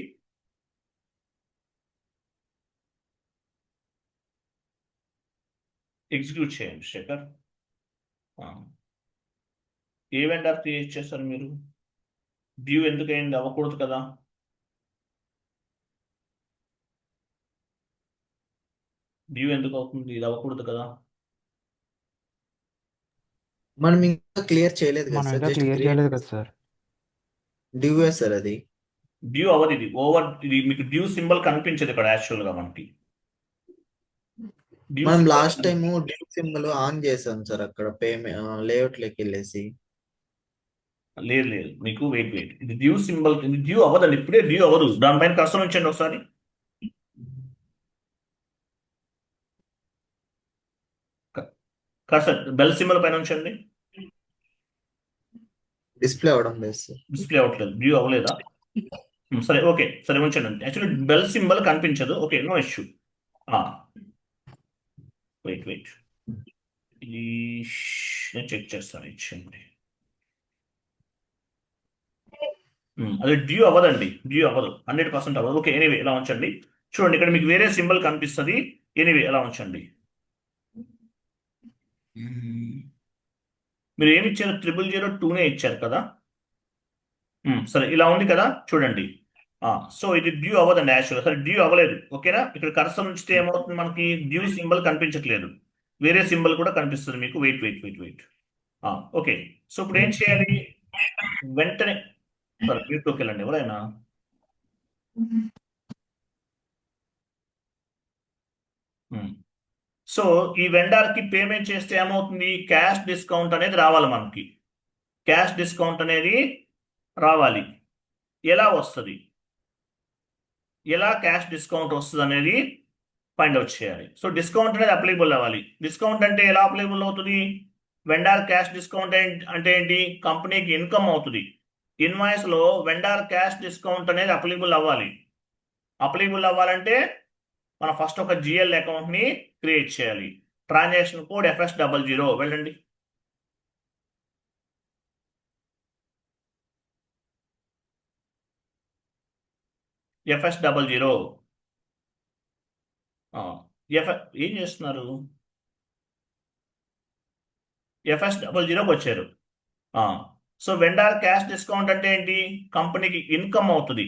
ఎగ్జిక్యూట్ చేయండి శేఖర్. ఏ వెండర్ క్రియేట్ చేస్తారు మీరు? డ్యూ ఎందుకు అయింది? అవ్వకూడదు కదా. డ్యూ ఎందుకు అవుతుంది? ఇది అవ్వకూడదు కదా. మనం ఇంకా క్లియర్ చేయలేదు కదా మనం సార్, ఇంకా జస్ట్ క్లియర్ చేయలేదు కదా సార్. డ్యూ సార్ అది. డ్యూ అవ్వదు, ఇది మీకు డ్యూ సింబల్ కనిపించదు ఇక్కడ యాక్చువల్ గా మనకి. డ్యూ మనం symbol last time due symbol on చేసాం సార్ అక్కడ లేఅవుట్ లోకి వెళ్ళేసి. లేదు లేదు, మీకు వెయిట్ ఇది డ్యూ సింబల్, ఇది డ్యూ అవ్వదండి, ఇప్పుడే డ్యూ అవ్వదు. దానిపైన కర్సర్ ఉంచండి ఒకసారి. కర్సర్ బెల్ సింబల్ పైన ఉంచండి. డిస్ప్లే అవడం లేదు సార్. డిస్ప్లే అవ్వట్లేదు, డ్యూ అవ్వలేదా? సరే ఓకే, సరే ఉంచండి. యాక్చువల్లీ బెల్ సింబల్ కనిపించదు. Okay, no issue. వెయిట్ ఇది నేను చెక్ చేస్తాను, ఇచ్చేయండి. అది డ్యూ అవ్వదండి, డ్యూ అవ్వదు, 100% అవ్వదు. ఓకే, ఎనీవే ఇలా ఉంచండి. చూడండి ఇక్కడ మీకు వేరే సింబల్ కనిపిస్తుంది. ఎనీవే ఎలా ఉంచండి. మీరు ఏమి ఇచ్చారు? 0002నే ఇచ్చారు కదా. సరే ఇలా ఉంది కదా, చూడండి. సో ఇది డ్యూ అవ్వదండి యాక్చువల్గా. సరే డ్యూ అవ్వలేదు, ఓకేనా. ఇక్కడ కర్సర్ ఉంచితే ఏమవుతుంది, మనకి డ్యూ సింబల్ కనిపించట్లేదు, వేరే సింబల్ కూడా కనిపిస్తుంది మీకు. వెయిట్. ఓకే, సో ఇప్పుడు ఏం చేయాలి? వెంటనే సరే మ్యూట్లోకి వెళ్ళండి ఎవరైనా. సో ఈ వెండర్కి పేమెంట్ చేస్తే ఏమవుతుంది? క్యాష్ డిస్కౌంట్ అనేది రావాలి మనకి. క్యాష్ డిస్కౌంట్ అనేది రావాలి. ఎలా వస్తుంది, ఎలా క్యాష్ డిస్కౌంట్ వస్తుంది అనేది ఫైండ్ అవుట్ చేయాలి. సో డిస్కౌంట్ అనేది అప్లికబుల్ అవ్వాలి. డిస్కౌంట్ అంటే ఎలా అప్లికబుల్ అవుతుంది? వెండర్ క్యాష్ డిస్కౌంట్ అంటే ఏంటి? కంపెనీకి ఇన్కమ్ అవుతుంది. ఇన్వాయిస్ లో వెండర్ క్యాష్ డిస్కౌంట్ అనేది అప్లికబుల్ అవ్వాలి. అప్లికబుల్ అవ్వాలంటే మనం ఫస్ట్ ఒక జిఎల్ అకౌంట్ ని క్రియేట్ చేయాలి. ట్రాన్సాక్షన్ కోడ్ FS00 వెళ్ళండి. FS00 ఏం చేస్తున్నారు? FS00కి వచ్చారు. సో వెండర్ క్యాష్ డిస్కౌంట్ అంటే ఏంటి? కంపెనీకి ఇన్కమ్ అవుతుంది.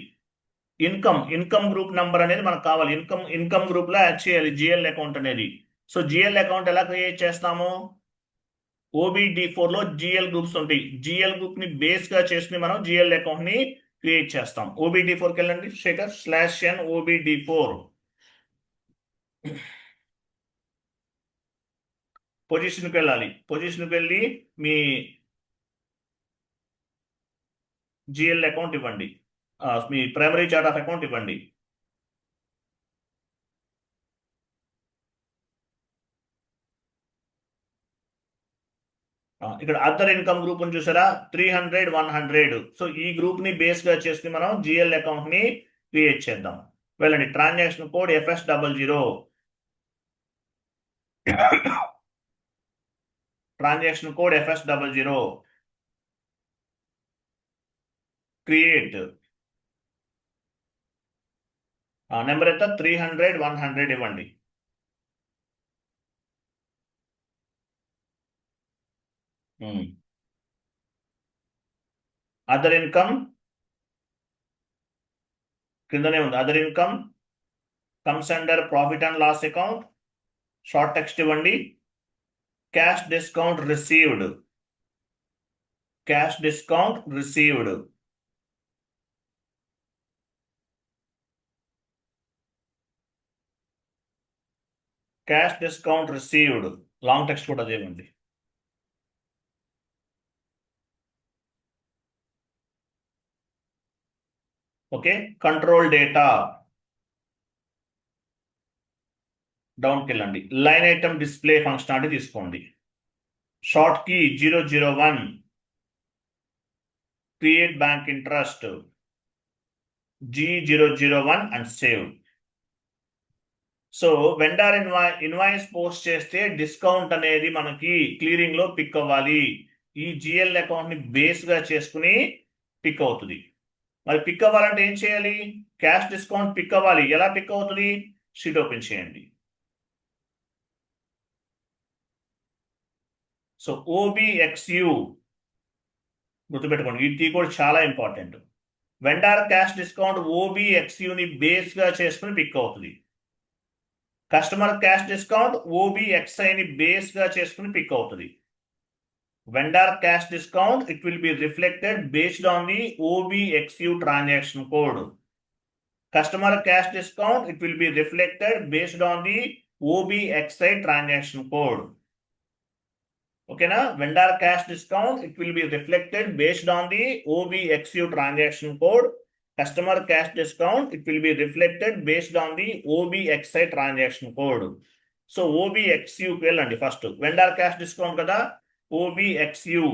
ఇన్కమ్ గ్రూప్ నంబర్ అనేది మనకు కావాలి. ఇన్కమ్ గ్రూప్ లో యాడ్ చేయాలి జిఎల్ అకౌంట్ అనేది. సో జిఎల్ అకౌంట్ ఎలా క్రియేట్ చేస్తాము? OBD4 లో జిఎల్ గ్రూప్స్ ఉంటాయి. జిఎల్ గ్రూప్ ని బేస్ గా చేసుకుని మనం జిఎల్ అకౌంట్ ని క్రియేట్ చేస్తాం. OBD4కి వెళ్ళండి, శేఖర్ /n OBD4 పొజిషన్కి వెళ్ళాలి. పొజిషన్కి వెళ్ళి మీ జిఎల్ అకౌంట్ ఇవ్వండి, మీ ప్రైమరీ చార్ట్ ఆఫ్ అకౌంట్ ఇవ్వండి. ఇక్కడ అదర్ ఇన్కమ్ గ్రూప్ అని చూసారా? 300, 100. సో ఈ గ్రూప్ ని బేస్ గా చేసుకుని మనం జిఎల్ అకౌంట్ ని క్రియేట్ చేద్దాం. వెళ్ళండి, transaction code FS00. Transaction code FS00 create. Number ఎంత? 300, 100 ఇవ్వండి. అదర్ ఇన్కమ్ కిందనే ఉంది. Other income comes under profit and loss account. Short text ఇవ్వండి. Cash discount received. Cash discount received. Cash discount received. Long text కూడా అదే ఉంది. ఓకే, కంట్రోల్ డేటా డౌన్కి వెళ్ళండి. లైన్ ఐటమ్ డిస్ప్లే ఫంక్షనాలిటీ తీసుకోండి. Short key 001, create bank interest G001 and save. So vendor invoice post చేస్తే డిస్కౌంట్ అనేది మనకి క్లియరింగ్ లో పిక్ అవ్వాలి. ఈ జిఎల్ అకౌంట్ ని బేస్ గా చేసుకుని పిక్ అవుతుంది. మరి పిక్ అవ్వాలంటే ఏం చేయాలి? క్యాష్ డిస్కౌంట్ పిక్ అవ్వాలి. ఎలా పిక్ అవుతుంది? షీట్ ఓపెన్ చేయండి. సో OBXU గుర్తుపెట్టుకోండి, ఇది కూడా చాలా important. Vendor cash discount OBXU ని బేస్ గా చేసుకుని పిక్ అవుతుంది. కస్టమర్ క్యాష్ డిస్కౌంట్ OBXI ని బేస్ గా చేసుకుని పిక్ అవుతుంది. Vendor cash discount, it will be reflected based on the OBXU transaction code. Customer cash discount, it will be reflected based on the OBXI transaction code. Okay, na? Vendor cash discount, it will be reflected based on the OBXU transaction code. Customer cash discount, it will be reflected based on the OBXI transaction code. So OBXU కి వెళ్ళండి ఫస్ట్. Vendor cash discount కదా, OBXU.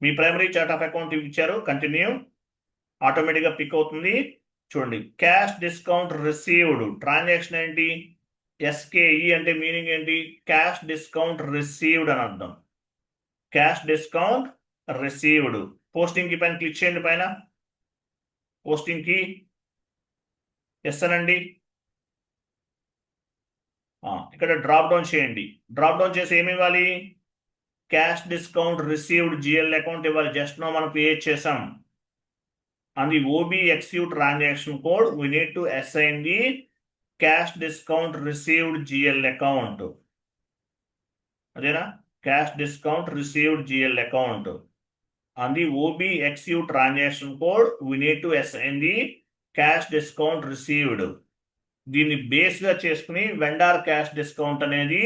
Me primary chart of account ఇచ్చారు, కంటిన్యూ, ఆటోమేటిక్గా పిక్ అవుతుంది. చూడండి, క్యాష్ డిస్కౌంట్ రిసీవ్డ్ ట్రాన్సాక్షన్ ఏంటి, ఎస్కేఈ అంటే మీనింగ్ ఏంటి, క్యాష్ డిస్కౌంట్ రిసీవ్డ్ అని అర్థం. Cash discount received. పోస్టింగ్ కి పైన క్లిక్ చేయండి, పైన పోస్టింగ్ కి ఎస్ అనండి. ఇక్కడ డ్రాప్ డౌన్ చేయండి. డ్రాప్ డౌన్ చేసి ఏమి ఇవ్వాలి, cash discount received GL account ఇవ్వాలి. జస్ట్ నో మనం క్రియేట్ చేసాం. On the OBXU transaction code, we need to assign the cash discount received GL account. అదేనా, cash discount received GL account. On the OBXU transaction code, we need to assign the cash discount received. దీన్ని బేస్ గా చేసుకుని వెండార్ క్యాష్ డిస్కౌంట్ అనేది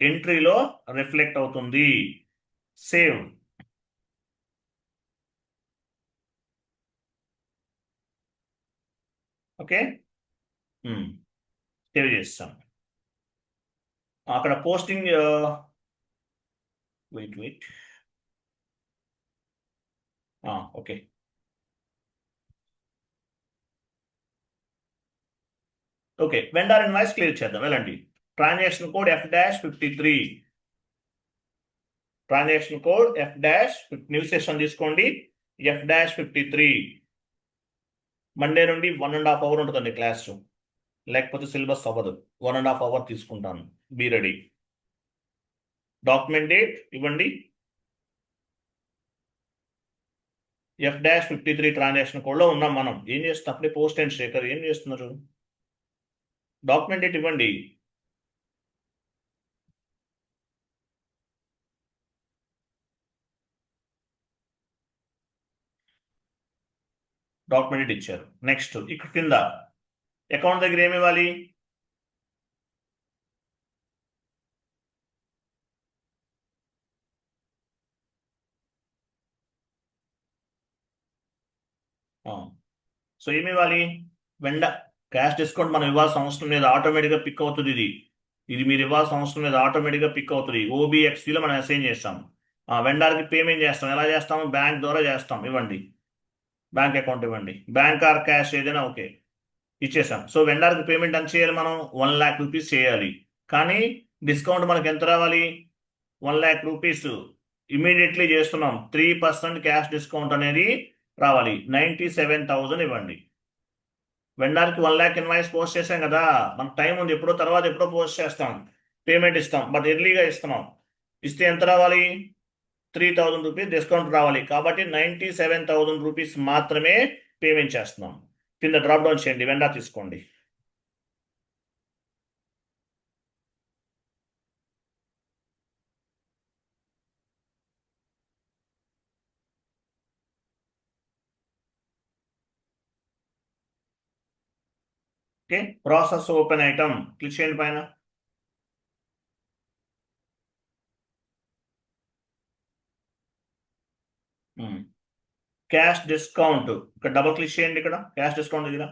ఎంట్రీలో రిఫ్లెక్ట్ అవుతుంది. సేవ్. ఓకే, సేవ్ చేస్తాం. అక్కడ posting wait okay, okay, vendor invoice clear చేద్దాం. వెళ్ళండి, transaction code F-53, transaction code F- new session తీసుకోండి, F-53. మండే నుండి 1.5 hours ఉంటుందండి క్లాస్, లేకపోతే సిలబస్ అవ్వదు. 1.5 hours తీసుకుంటాను, బీ రెడీ. డాక్యుమెంట్ డేట్ ఇవ్వండి. F-53 ట్రాన్సాక్షన్ కోడ్లో ఉన్నాం మనం. ఏం చేస్తాం, అప్పుడే పోస్ట్ అండ్ శేఖర్ ఏం చేస్తున్నారు, డాక్యుమెంట్ డేట్ ఇవ్వండి. డాక్యుమెంట్ డేట్ ఇచ్చారు. నెక్స్ట్ ఇక్కడ కింద అకౌంట్ దగ్గర ఏమి ఇవ్వాలి, సో ఏమి ఇవ్వాలి, క్యాష్ డిస్కౌంట్ మనం ఇవ్వాల్సిన అవసరం లేదు, ఆటోమేటిక్గా పిక్ అవుతుంది. ఇది మీరు ఇవ్వాల్సిన అవసరం లేదు, ఆటోమేటిక్గా పిక్ అవుతుంది. OBXలో మనం అసైన్ చేస్తాం. వెండర్కి పేమెంట్ చేస్తాం. ఎలా చేస్తాం, బ్యాంక్ ద్వారా చేస్తాం. ఇవ్వండి, బ్యాంక్ అకౌంట్ ఇవ్వండి, బ్యాంక్ ఆర్ క్యాష్ ఏదైనా ఓకే, ఇచ్చేసాం. సో వెండర్కి పేమెంట్ ఎంత చేయాలి, మనం 1 lakh rupees చేయాలి. కానీ డిస్కౌంట్ మనకి ఎంత రావాలి, 1 lakh rupees. ఇమీడియట్లీ చేస్తున్నాం, 3% క్యాష్ డిస్కౌంట్ అనేది రావాలి. 97,000 ఇవ్వండి. వెండర్కి 1 lakh ఇన్వాయిస్ పోస్ట్ చేసాం కదా, మనకు టైం ఉంది, ఎప్పుడో తర్వాత ఎప్పుడో పోస్ట్ చేస్తాం, పేమెంట్ ఇస్తాం, బట్ ఎర్లీగా ఇస్తున్నాం. ఇస్తే ఎంత రావాలి, 3,000 rupees డిస్కౌంట్ రావాలి. కాబట్టి 97,000 rupees మాత్రమే పేమెంట్ చేస్తున్నాం. కింద డ్రాప్ డౌన్ చేయండి, వెండర్ తీసుకోండి. Okay, process open item click చేయండి పైన. క్యాష్ డిస్కౌంట్ ఇక్కడ డబుల్ క్లిక్ చేయండి. ఇక్కడ క్యాష్ డిస్కౌంట్ దగ్గర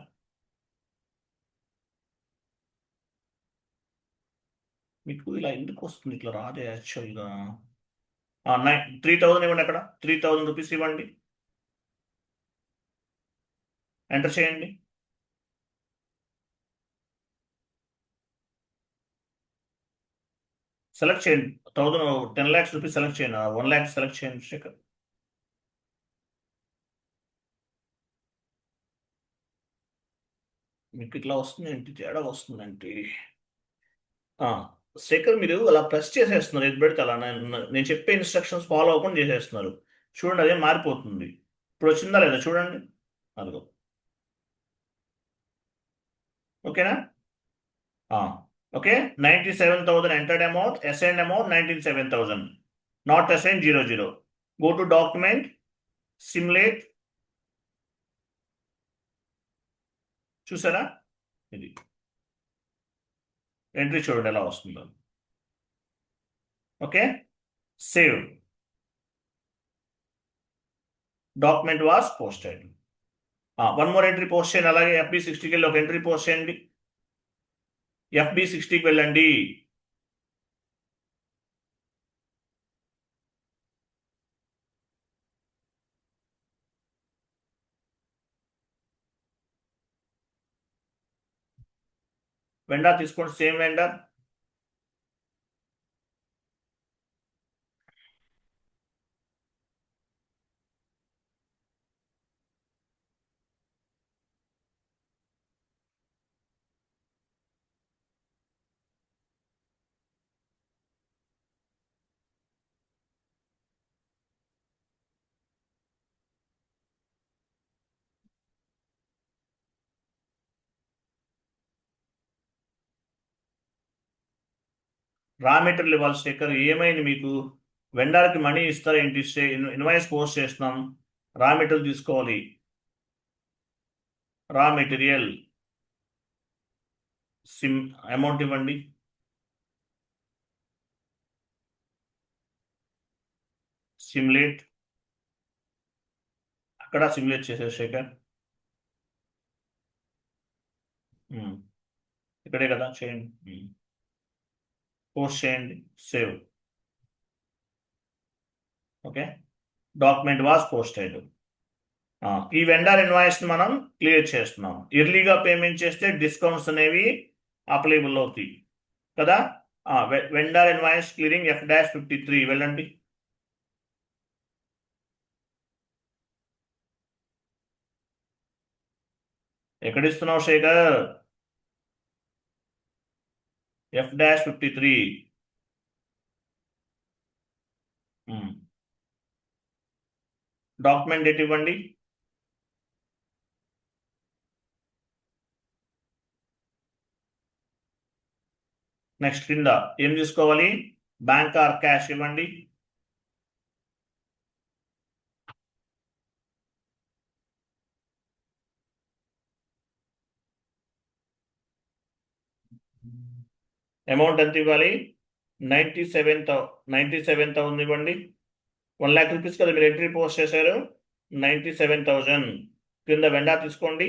మీకు ఇలా ఎందుకు వస్తుంది, ఇట్లా రాదే యాక్చువల్గా. 3,000 ఇవ్వండి, అక్కడ 3,000 rupees ఇవ్వండి, ఎంటర్ చేయండి. సెలెక్ట్ చేయండి 10 lakhs rupees సెలెక్ట్ చేయండి, 1 lakh సెలెక్ట్ చేయండి శేఖర్. మీకు ఇట్లా వస్తుంది ఏంటి, తేడా వస్తుందంటే శేఖర్ మీరు అలా ప్రెస్ చేసేస్తున్నారు, ఏది పెడితే అలా. నేను చెప్పే ఇన్స్ట్రక్షన్స్ ఫాలో అవ్వకుండా చేసేస్తున్నారు. చూడండి, అదే మారిపోతుంది. ఇప్పుడు వచ్చిందా లేదా చూడండి. అదిగో. ఓకేనా? Okay, 97,000 entered amount, assigned amount 97,000, not assigned 00. Go to document, simulate. చూసారా? ఇది ఎంట్రీ చూడండి ఎలా వస్తుందో. Okay, save. Document was posted. One more entry post చేయండి. అలాగే FB60కి వెళ్ళి ఒక ఎంట్రీ పోస్ట్ చేయండి. FB60కి వెళ్ళండి. వెండర్ తీసుకోండి, సేమ్ వెండర్. రా మెటీరియల్ ఇవ్వాలి స్టేకర్. ఏమైంది మీకు? వెండర్కి మనీ ఇస్తారు ఏంటి? ఇస్తే ఇన్వాయిస్ పోస్ట్ చేస్తున్నాం, రా మెటీరియల్ తీసుకోవాలి. రా మెటీరియల్ అమౌంట్ ఇవ్వండి. సిమ్యులేట్, అక్కడ సిమ్యులేట్ చేసే శేఖర్. ఇక్కడే కదా, చేయండి. పోస్ట్ చేయండి, save. Okay, document was posted. ఈ వెండర్ ఇన్వాయిస్ మనం క్లియర్ చేస్తున్నాం. ఎర్లీగా పేమెంట్ చేస్తే డిస్కౌంట్స్ అనేవి అప్లైబుల్ అవుతాయి కదా. వెండర్ ఇన్వాయిస్ క్లియరింగ్ F-53 వెళ్ళండి. ఎక్కడిస్తున్నావు శేఖర్? F-53. డాక్యుమెంట్ డేట్ ఇవ్వండి. నెక్స్ట్ కింద ఏం తీసుకోవాలి? బ్యాంక్ ఆర్ క్యాష్ ఇవ్వండి. అమౌంట్ ఎంత ఇవ్వాలి? 97,000 ఇవ్వండి. 1 lakh రూపీస్ కదా మీరు ఎంట్రీ పోస్ట్ చేశారు. 97,000 కింద వెండా తీసుకోండి.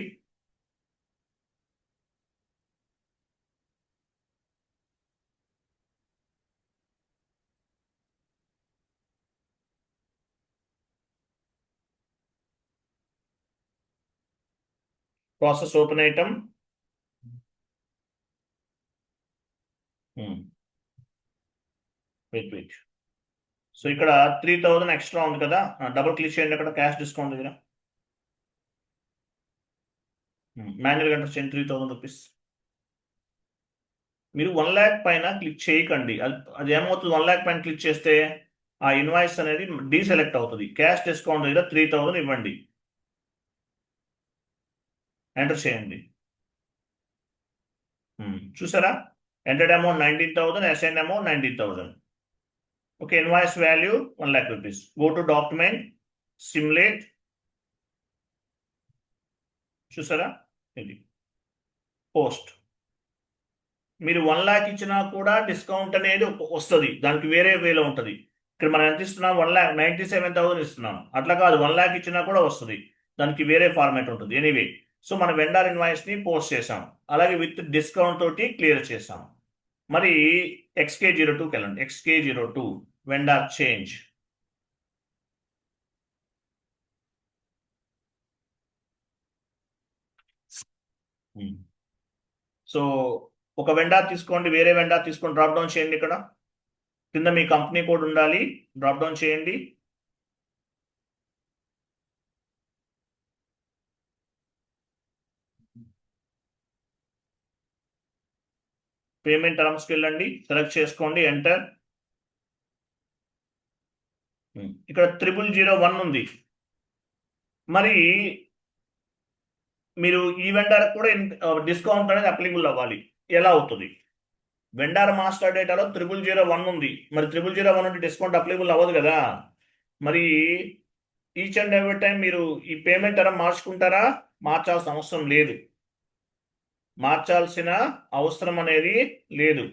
Process open item. Wait. So ఇక్కడ 3,000 ఎక్స్ట్రా ఉంది కదా, డబుల్ క్లిక్ చేయండి అక్కడ క్యాష్ డిస్కౌంట్ దగ్గర. మాన్యువల్గా ఎంటర్ చేయండి 3,000 రూపీస్. మీరు 1 lakh పైన క్లిక్ చేయకండి. అది ఏమవుతుంది? 1 lakh పైన క్లిక్ చేస్తే ఆ ఇన్వాయిస్ అనేది డీసెలెక్ట్ అవుతుంది. క్యాష్ డిస్కౌంట్ దగ్గర 3,000 ఇవ్వండి, ఎంటర్ చేయండి. చూసారా? Entered amount 19,000, assigned amount 19,000. Okay, invoice value 1 lakh rupees. Go to document, simulate. చూసారా? ఇది పోస్ట్. మీరు 1 lakh ఇచ్చినా కూడా డిస్కౌంట్ అనేది వస్తుంది, దానికి వేరే వేలో ఉంటుంది. ఇక్కడ మనం ఎంత ఇస్తున్నాం? 1,97,000 ఇస్తున్నాం. అట్లా కాదు, 1 lakh ఇచ్చినా కూడా వస్తుంది, దానికి వేరే ఫార్మాట్ ఉంటుంది. ఎనీవే, సో మన వెండర్ ఇన్వాయిస్ ని పోస్ట్ చేసాం, అలాగే విత్ డిస్కౌంట్ తోటి క్లియర్ చేసాం. మరి XK02కి వెళ్ళండి. XK02 vendor change. సో ఒక వెండర్ తీసుకోండి, వేరే వెండర్ తీసుకొని డ్రాప్ డౌన్ చేయండి. ఇక్కడ కింద మీ కంపెనీ కోడ్ ఉండాలి, డ్రాప్ డౌన్ చేయండి. పేమెంట్ టర్మ్స్కి వెళ్ళండి, సెలెక్ట్ చేసుకోండి, ఎంటర్. ఇక్కడ 0001 ఉంది. మరి మీరు ఈ వెండర్ కూడా డిస్కౌంట్ అనేది అప్లికబుల్ అవ్వాలి. ఎలా అవుతుంది? వెండర్ మాస్టర్ డేటాలో 0001 ఉంది, మరి 0001 ఉంటే డిస్కౌంట్ అప్లికబుల్ అవ్వదు కదా. మరి ఈచ్ అండ్ ఎవ్రీ టైం మీరు ఈ పేమెంట్ టర్మ్ మార్చుకుంటారా? మార్చాల్సిన అవసరం లేదు. మార్చాల్సిన అవసరం అనేది లేదు.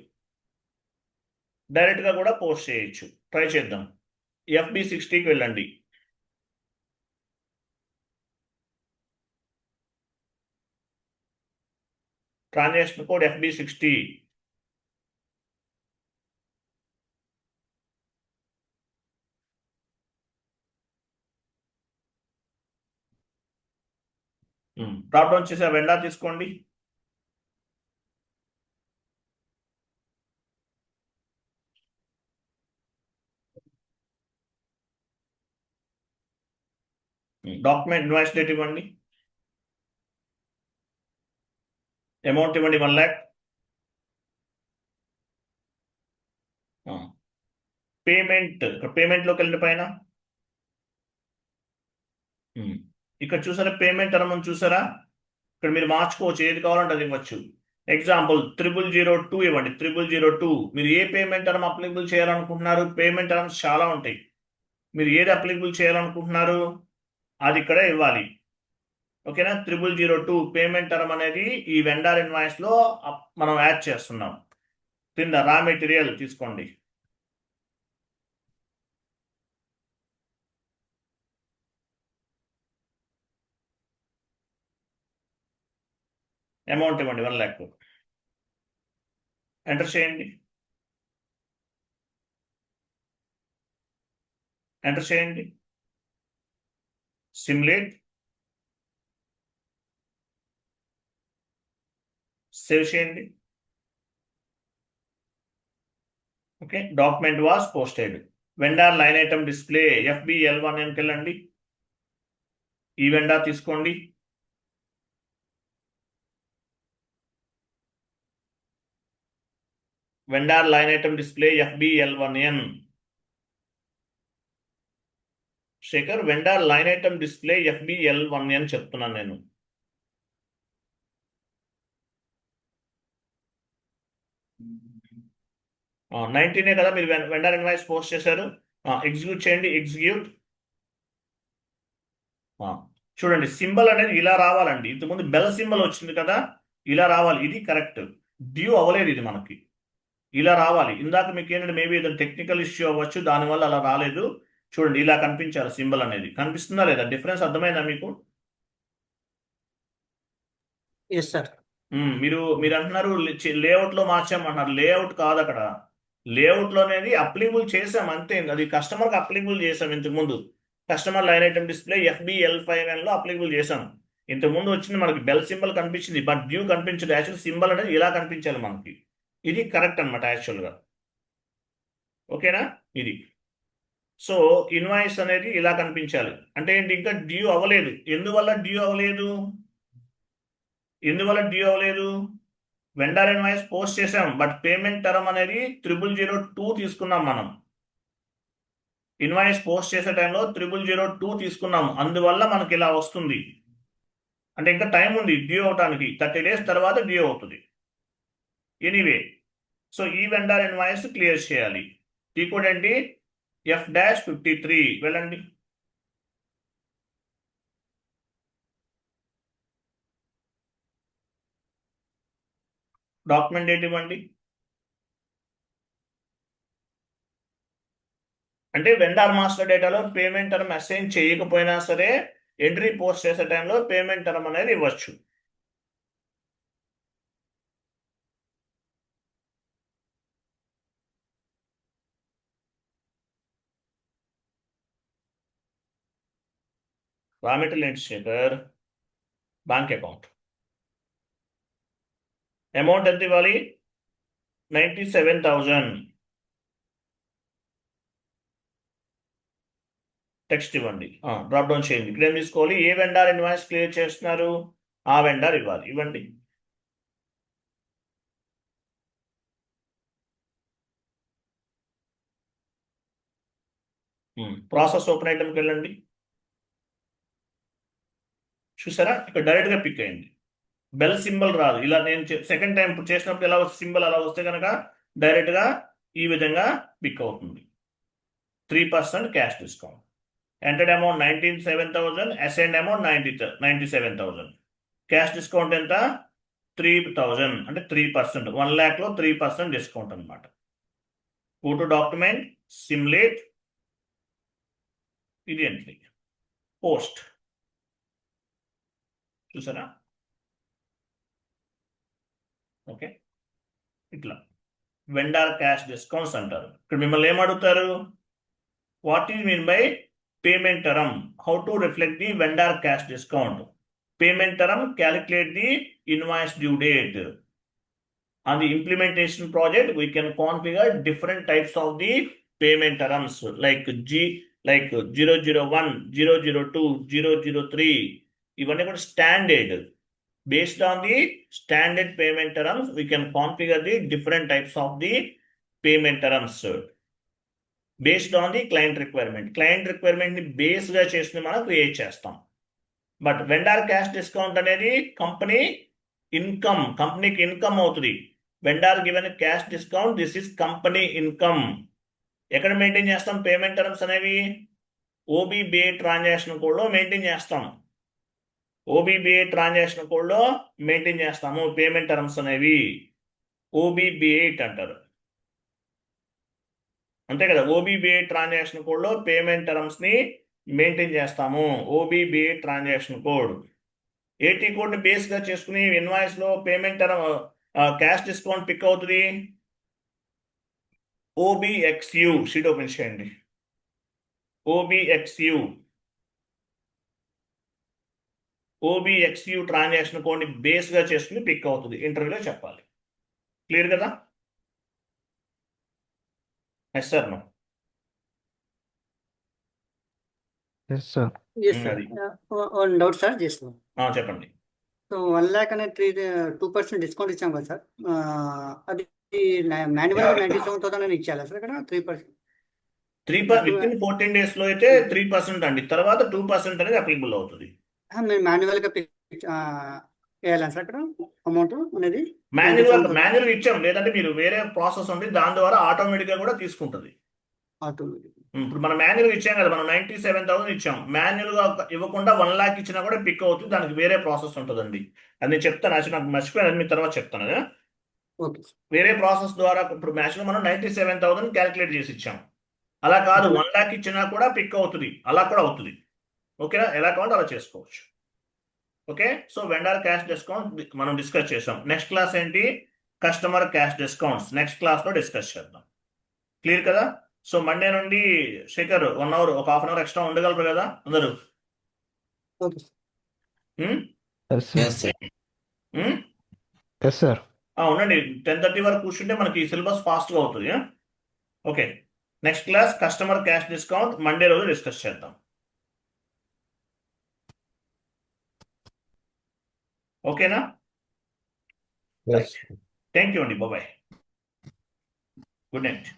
డైరెక్ట్గా కూడా పోస్ట్ చేయొచ్చు. ట్రై చేద్దాం. FB60కి వెళ్ళండి. Transaction code FB60. Drop down చేసి వెండర్ తీసుకోండి. డాక్యుమెంట్ ఇన్వాయిస్ డేట్ ఇవ్వండి. అమౌంట్ ఇవ్వండి 1 lakh. పేమెంట్లోకి వెళ్ళిన పైన ఇక్కడ చూసారా పేమెంట్ టర్మ్ అని చూసారా? ఇక్కడ మీరు మార్చుకోవచ్చు, ఏది కావాలంటే అది ఇవ్వచ్చు. ఎగ్జాంపుల్ 0002 ఇవ్వండి. 0002 మీరు ఏ పేమెంట్ టర్మ్ అప్లికబుల్ చేయాలనుకుంటున్నారు? పేమెంట్ టర్మ్స్ చాలా ఉంటాయి. మీరు ఏది అప్లికబుల్ చేయాలనుకుంటున్నారు అది ఇక్కడ ఇవ్వాలి. ఓకేనా? 0002 పేమెంట్ టర్మ్ అనేది ఈ వెండర్ ఇన్వాయిస్ లో మనం యాడ్ చేస్తున్నాం. కింద రా మెటీరియల్ తీసుకోండి. అమౌంట్ ఇవ్వండి 1 lakh. ఎంటర్ చేయండి. ఎంటర్ చేయండి. సిమ్యులేట్. సేవ్ చేయండి. Okay, document was posted. Vendor line item display FBL1Nకి వెళ్ళండి. ఈ వెండర్ తీసుకోండి. Vendor line item display FBL1N. Shekhar, vendor line item display FBL1N చెప్తున్నాను నేను. నైన్టీనే కదా మీరు వెండర్ ఇన్వాయిస్ పోస్ట్ చేశారు. ఎగ్జిక్యూట్ చేయండి. ఎగ్జిక్యూట్. చూడండి, సింబల్ అనేది ఇలా రావాలండి. ఇంతకుముందు బెల్ సింబల్ వచ్చింది కదా, ఇలా రావాలి. ఇది కరెక్ట్. డ్యూ అవ్వలేదు ఇది మనకి, ఇలా రావాలి. ఇందాక మీకు ఏంటంటే మేబీ ఏదైనా టెక్నికల్ ఇష్యూ అవ్వచ్చు, దానివల్ల అలా రాలేదు. చూడండి, ఇలా కనిపించాలి. సింబల్ అనేది కనిపిస్తుందా లేదా? డిఫరెన్స్ అర్థమైందా మీకు? Yes sir. మీరు మీరు అంటున్నారు లేఅవుట్ లో మార్చామంటున్నారు. లేఅవుట్ కాదు, అక్కడ లేఅవుట్ లో అనేది అప్లికబుల్ చేసాం అంతే. అది కస్టమర్కి అప్లికబుల్ చేసాం. ఇంతకు ముందు customer line item display FBL5N లో అప్లికబుల్ చేసాం. ఇంతకు ముందు వచ్చింది మనకి బెల్ సింబల్ కనిపించింది, బట్ డ్యూ కనిపించదు. యాక్చువల్ సింబల్ అనేది ఇలా కనిపించాలి మనకి. ఇది కరెక్ట్ అనమాట యాక్చువల్గా. ఓకేనా? ఇది సో ఇన్వాయిస్ అనేది ఇలా కనిపించాలి. అంటే ఏంటి? ఇంకా డ్యూ అవ్వలేదు. ఎందువల్ల డ్యూ అవ్వలేదు? ఎందువల్ల డ్యూ అవ్వలేదు? వెండర్ ఇన్వాయిస్ పోస్ట్ చేసాం, బట్ పేమెంట్ టర్మ్ అనేది 0002 తీసుకున్నాం మనం. ఇన్వాయిస్ పోస్ట్ చేసే టైంలో 0002 తీసుకున్నాం, అందువల్ల మనకి ఇలా వస్తుంది. అంటే ఇంకా టైం ఉంది డ్యూ అవటానికి. 30 days తర్వాత డ్యూ అవుతుంది. ఎనీవే, సో ఈ వెండర్ ఇన్వాయిస్ క్లియర్ చేయాలి. టీ కోడ్ ఏంటి? F-53. వెళ్ళండి. డాక్యుమెంట్ డేట్ ఇవ్వండి. అంటే వెండర్ మాస్టర్ డేటాలో పేమెంట్ టర్మ్ అసైన్ చేయకపోయినా సరే ఎంట్రీ పోస్ట్ చేసే టైంలో పేమెంట్ టర్మ్ అనేది ఇవ్వచ్చు. రా మెటీరియల్ ఏంటి శేఖర్? Bank account. అమౌంట్ ఎంత ఇవ్వాలి? 97,000. టెక్స్ట్ ఇవ్వండి. డ్రాప్ డౌన్ చేయండి. క్లెయిమ్ తీసుకోవాలి. ఏ వెండర్ ఇన్వాయిస్ క్లియర్ చేస్తున్నారు ఆ వెండర్ ఇవ్వాలి. ఇవ్వండి. ప్రాసెస్ ఓపెన్ ఐటమ్కి వెళ్ళండి. చూసారా ఇక్కడ డైరెక్ట్ గా పిక్ అయింది. బెల్ సింబల్ రాదు. ఇలా నేను సెకండ్ టైం ఇప్పుడు చేసినప్పుడు ఎలా సింబల్ అలా వస్తే కనుక డైరెక్ట్ గా ఈ విధంగా పిక్ అవుతుంది. 3% cash discount. Entered amount 97,000, assigned amount 97,000. Cash discount ఎంత? 3,000 అంటే 3%. 1 lakh లో 3% డిస్కౌంట్ అనమాట. గో టు డాక్యుమెంట్, సిమ్యులేట్, ఇది ఎంట్రీ, పోస్ట్. చూసారా? ఓకే, ఇట్లా వెండార్ క్యాష్ డిస్కౌంట్స్ అంటారు. ఇక్కడ మిమ్మల్ని ఏమడుగుతారు? What is mean by payment term? How to reflect the vendor cash discount? Payment term, calculate the invoice due date. On the implementation project, we can configure different types of the payment terms like 001, 002, 003. ఇవన్నీ కూడా standard. Based on the standard payment terms, we can configure the different types of the payment terms based on the client requirement. Client requirement ని బేస్ గా చేసుకుని మనం క్రియేట్ చేస్తాం. బట్ వెండార్ క్యాష్ డిస్కౌంట్ అనేది కంపెనీ ఇన్కమ్, కంపెనీకి ఇన్కమ్ అవుతుంది. Vendor given cash discount, this is company income. ఎక్కడ మెయింటైన్ చేస్తాం పేమెంట్ టర్మ్స్ అనేవి? OBBA ట్రాన్సాక్షన్ కోడ్ లో మెయింటైన్ చేస్తాం. OBBA ట్రాన్సాక్షన్ కోడ్ లో మెయింటైన్ చేస్తాము పేమెంట్ టర్మ్స్ అనేవి. OBBA అంటారు, అంతే కదా. OBBA ట్రాన్సాక్షన్ కోడ్ లో పేమెంట్ టర్మ్స్ ని మెయింటైన్ చేస్తాము. OBBA transaction code. AT code ని బేస్ గా చేసుకుని ఇన్వాయిస్ లో payment term cash discount pick అవుతుంది. OBXU షీట్ ఓపెన్ చేయండి. OBXU ట్రాన్సాక్షన్ కోడ్ ని బేస్ గా చేసుకుని పిక్ అవుతుంది. ఇంటర్వ్యూలో చెప్పాలి. క్లియర్ కదా? Yes sir, no? Yes sir. Yes sir. అది. వన్ డౌట్ సార్ చేస్తున్నాం. చెప్పండి. సో 1 lakh అనేది 2% డిస్కౌంట్ ఇచ్చాం కదా సార్. అది మాన్యువల్ 97,000 అని ఇచ్చేయాలా సార్ ఇక్కడ 3%? 3% విత్ ఇన్ 14 days లో అయితే 3% అండి. తర్వాత 2% అనేది అప్లికబుల్ అవుతుంది. మేము మాన్యువల్ గా వేయాలా సార్ ఇక్కడ అమౌంట్ అనేది? మాన్యువల్ ఇచ్చాం, లేదంటే మీరు వేరే ప్రాసెస్ ఉంది, దాని ద్వారా ఆటోమేటిక్ గా కూడా తీసుకుంటుంది. ఆటోమేటిక్. ఇప్పుడు మనం మాన్యువల్ ఇచ్చాం కదా, మనం 97,000 ఇచ్చాం. మాన్యువల్ గా ఇవ్వకుండా 1 lakh ఇచ్చినా కూడా పిక్ అవుతుంది. దానికి వేరే ప్రాసెస్ ఉంటుందండి. అది నేను చెప్తాను. యాక్చువల్ నాకు మర్చిపోయాను, మీ తర్వాత చెప్తాను. ఓకే. వేరే ప్రాసెస్ ద్వారా ఇప్పుడు మ్యాచ్లో మనం 97,000 క్యాలిక్యులేట్ చేసి ఇచ్చాం. అలా కాదు, 1 lakh ఇచ్చినా కూడా పిక్ అవుతుంది. అలా కూడా అవుతుంది. ఓకేనా? ఎలా కావాలంటే అలా చేసుకోవచ్చు. Okay, so vendor cash discount మనం డిస్కస్ చేసాం. నెక్స్ట్ క్లాస్ ఏంటి? Customer cash discounts next class లో డిస్కస్ చేద్దాం. క్లియర్ కదా? సో మండే నుండి శేఖర్ 1 hour, ఒక 1/2 hour ఎక్స్ట్రా ఉండగలరు కదా అందరూ? Okay yes sir. ఉండండి. 10:30 వరకు కూర్చుంటే మనకి సిలబస్ ఫాస్ట్ గా అవుతుంది. Okay, next class customer cash discount Monday రోజు డిస్కస్ చేద్దాం. ఓకేనా? థ్యాంక్ యూ అండి. బాయ్. Good night.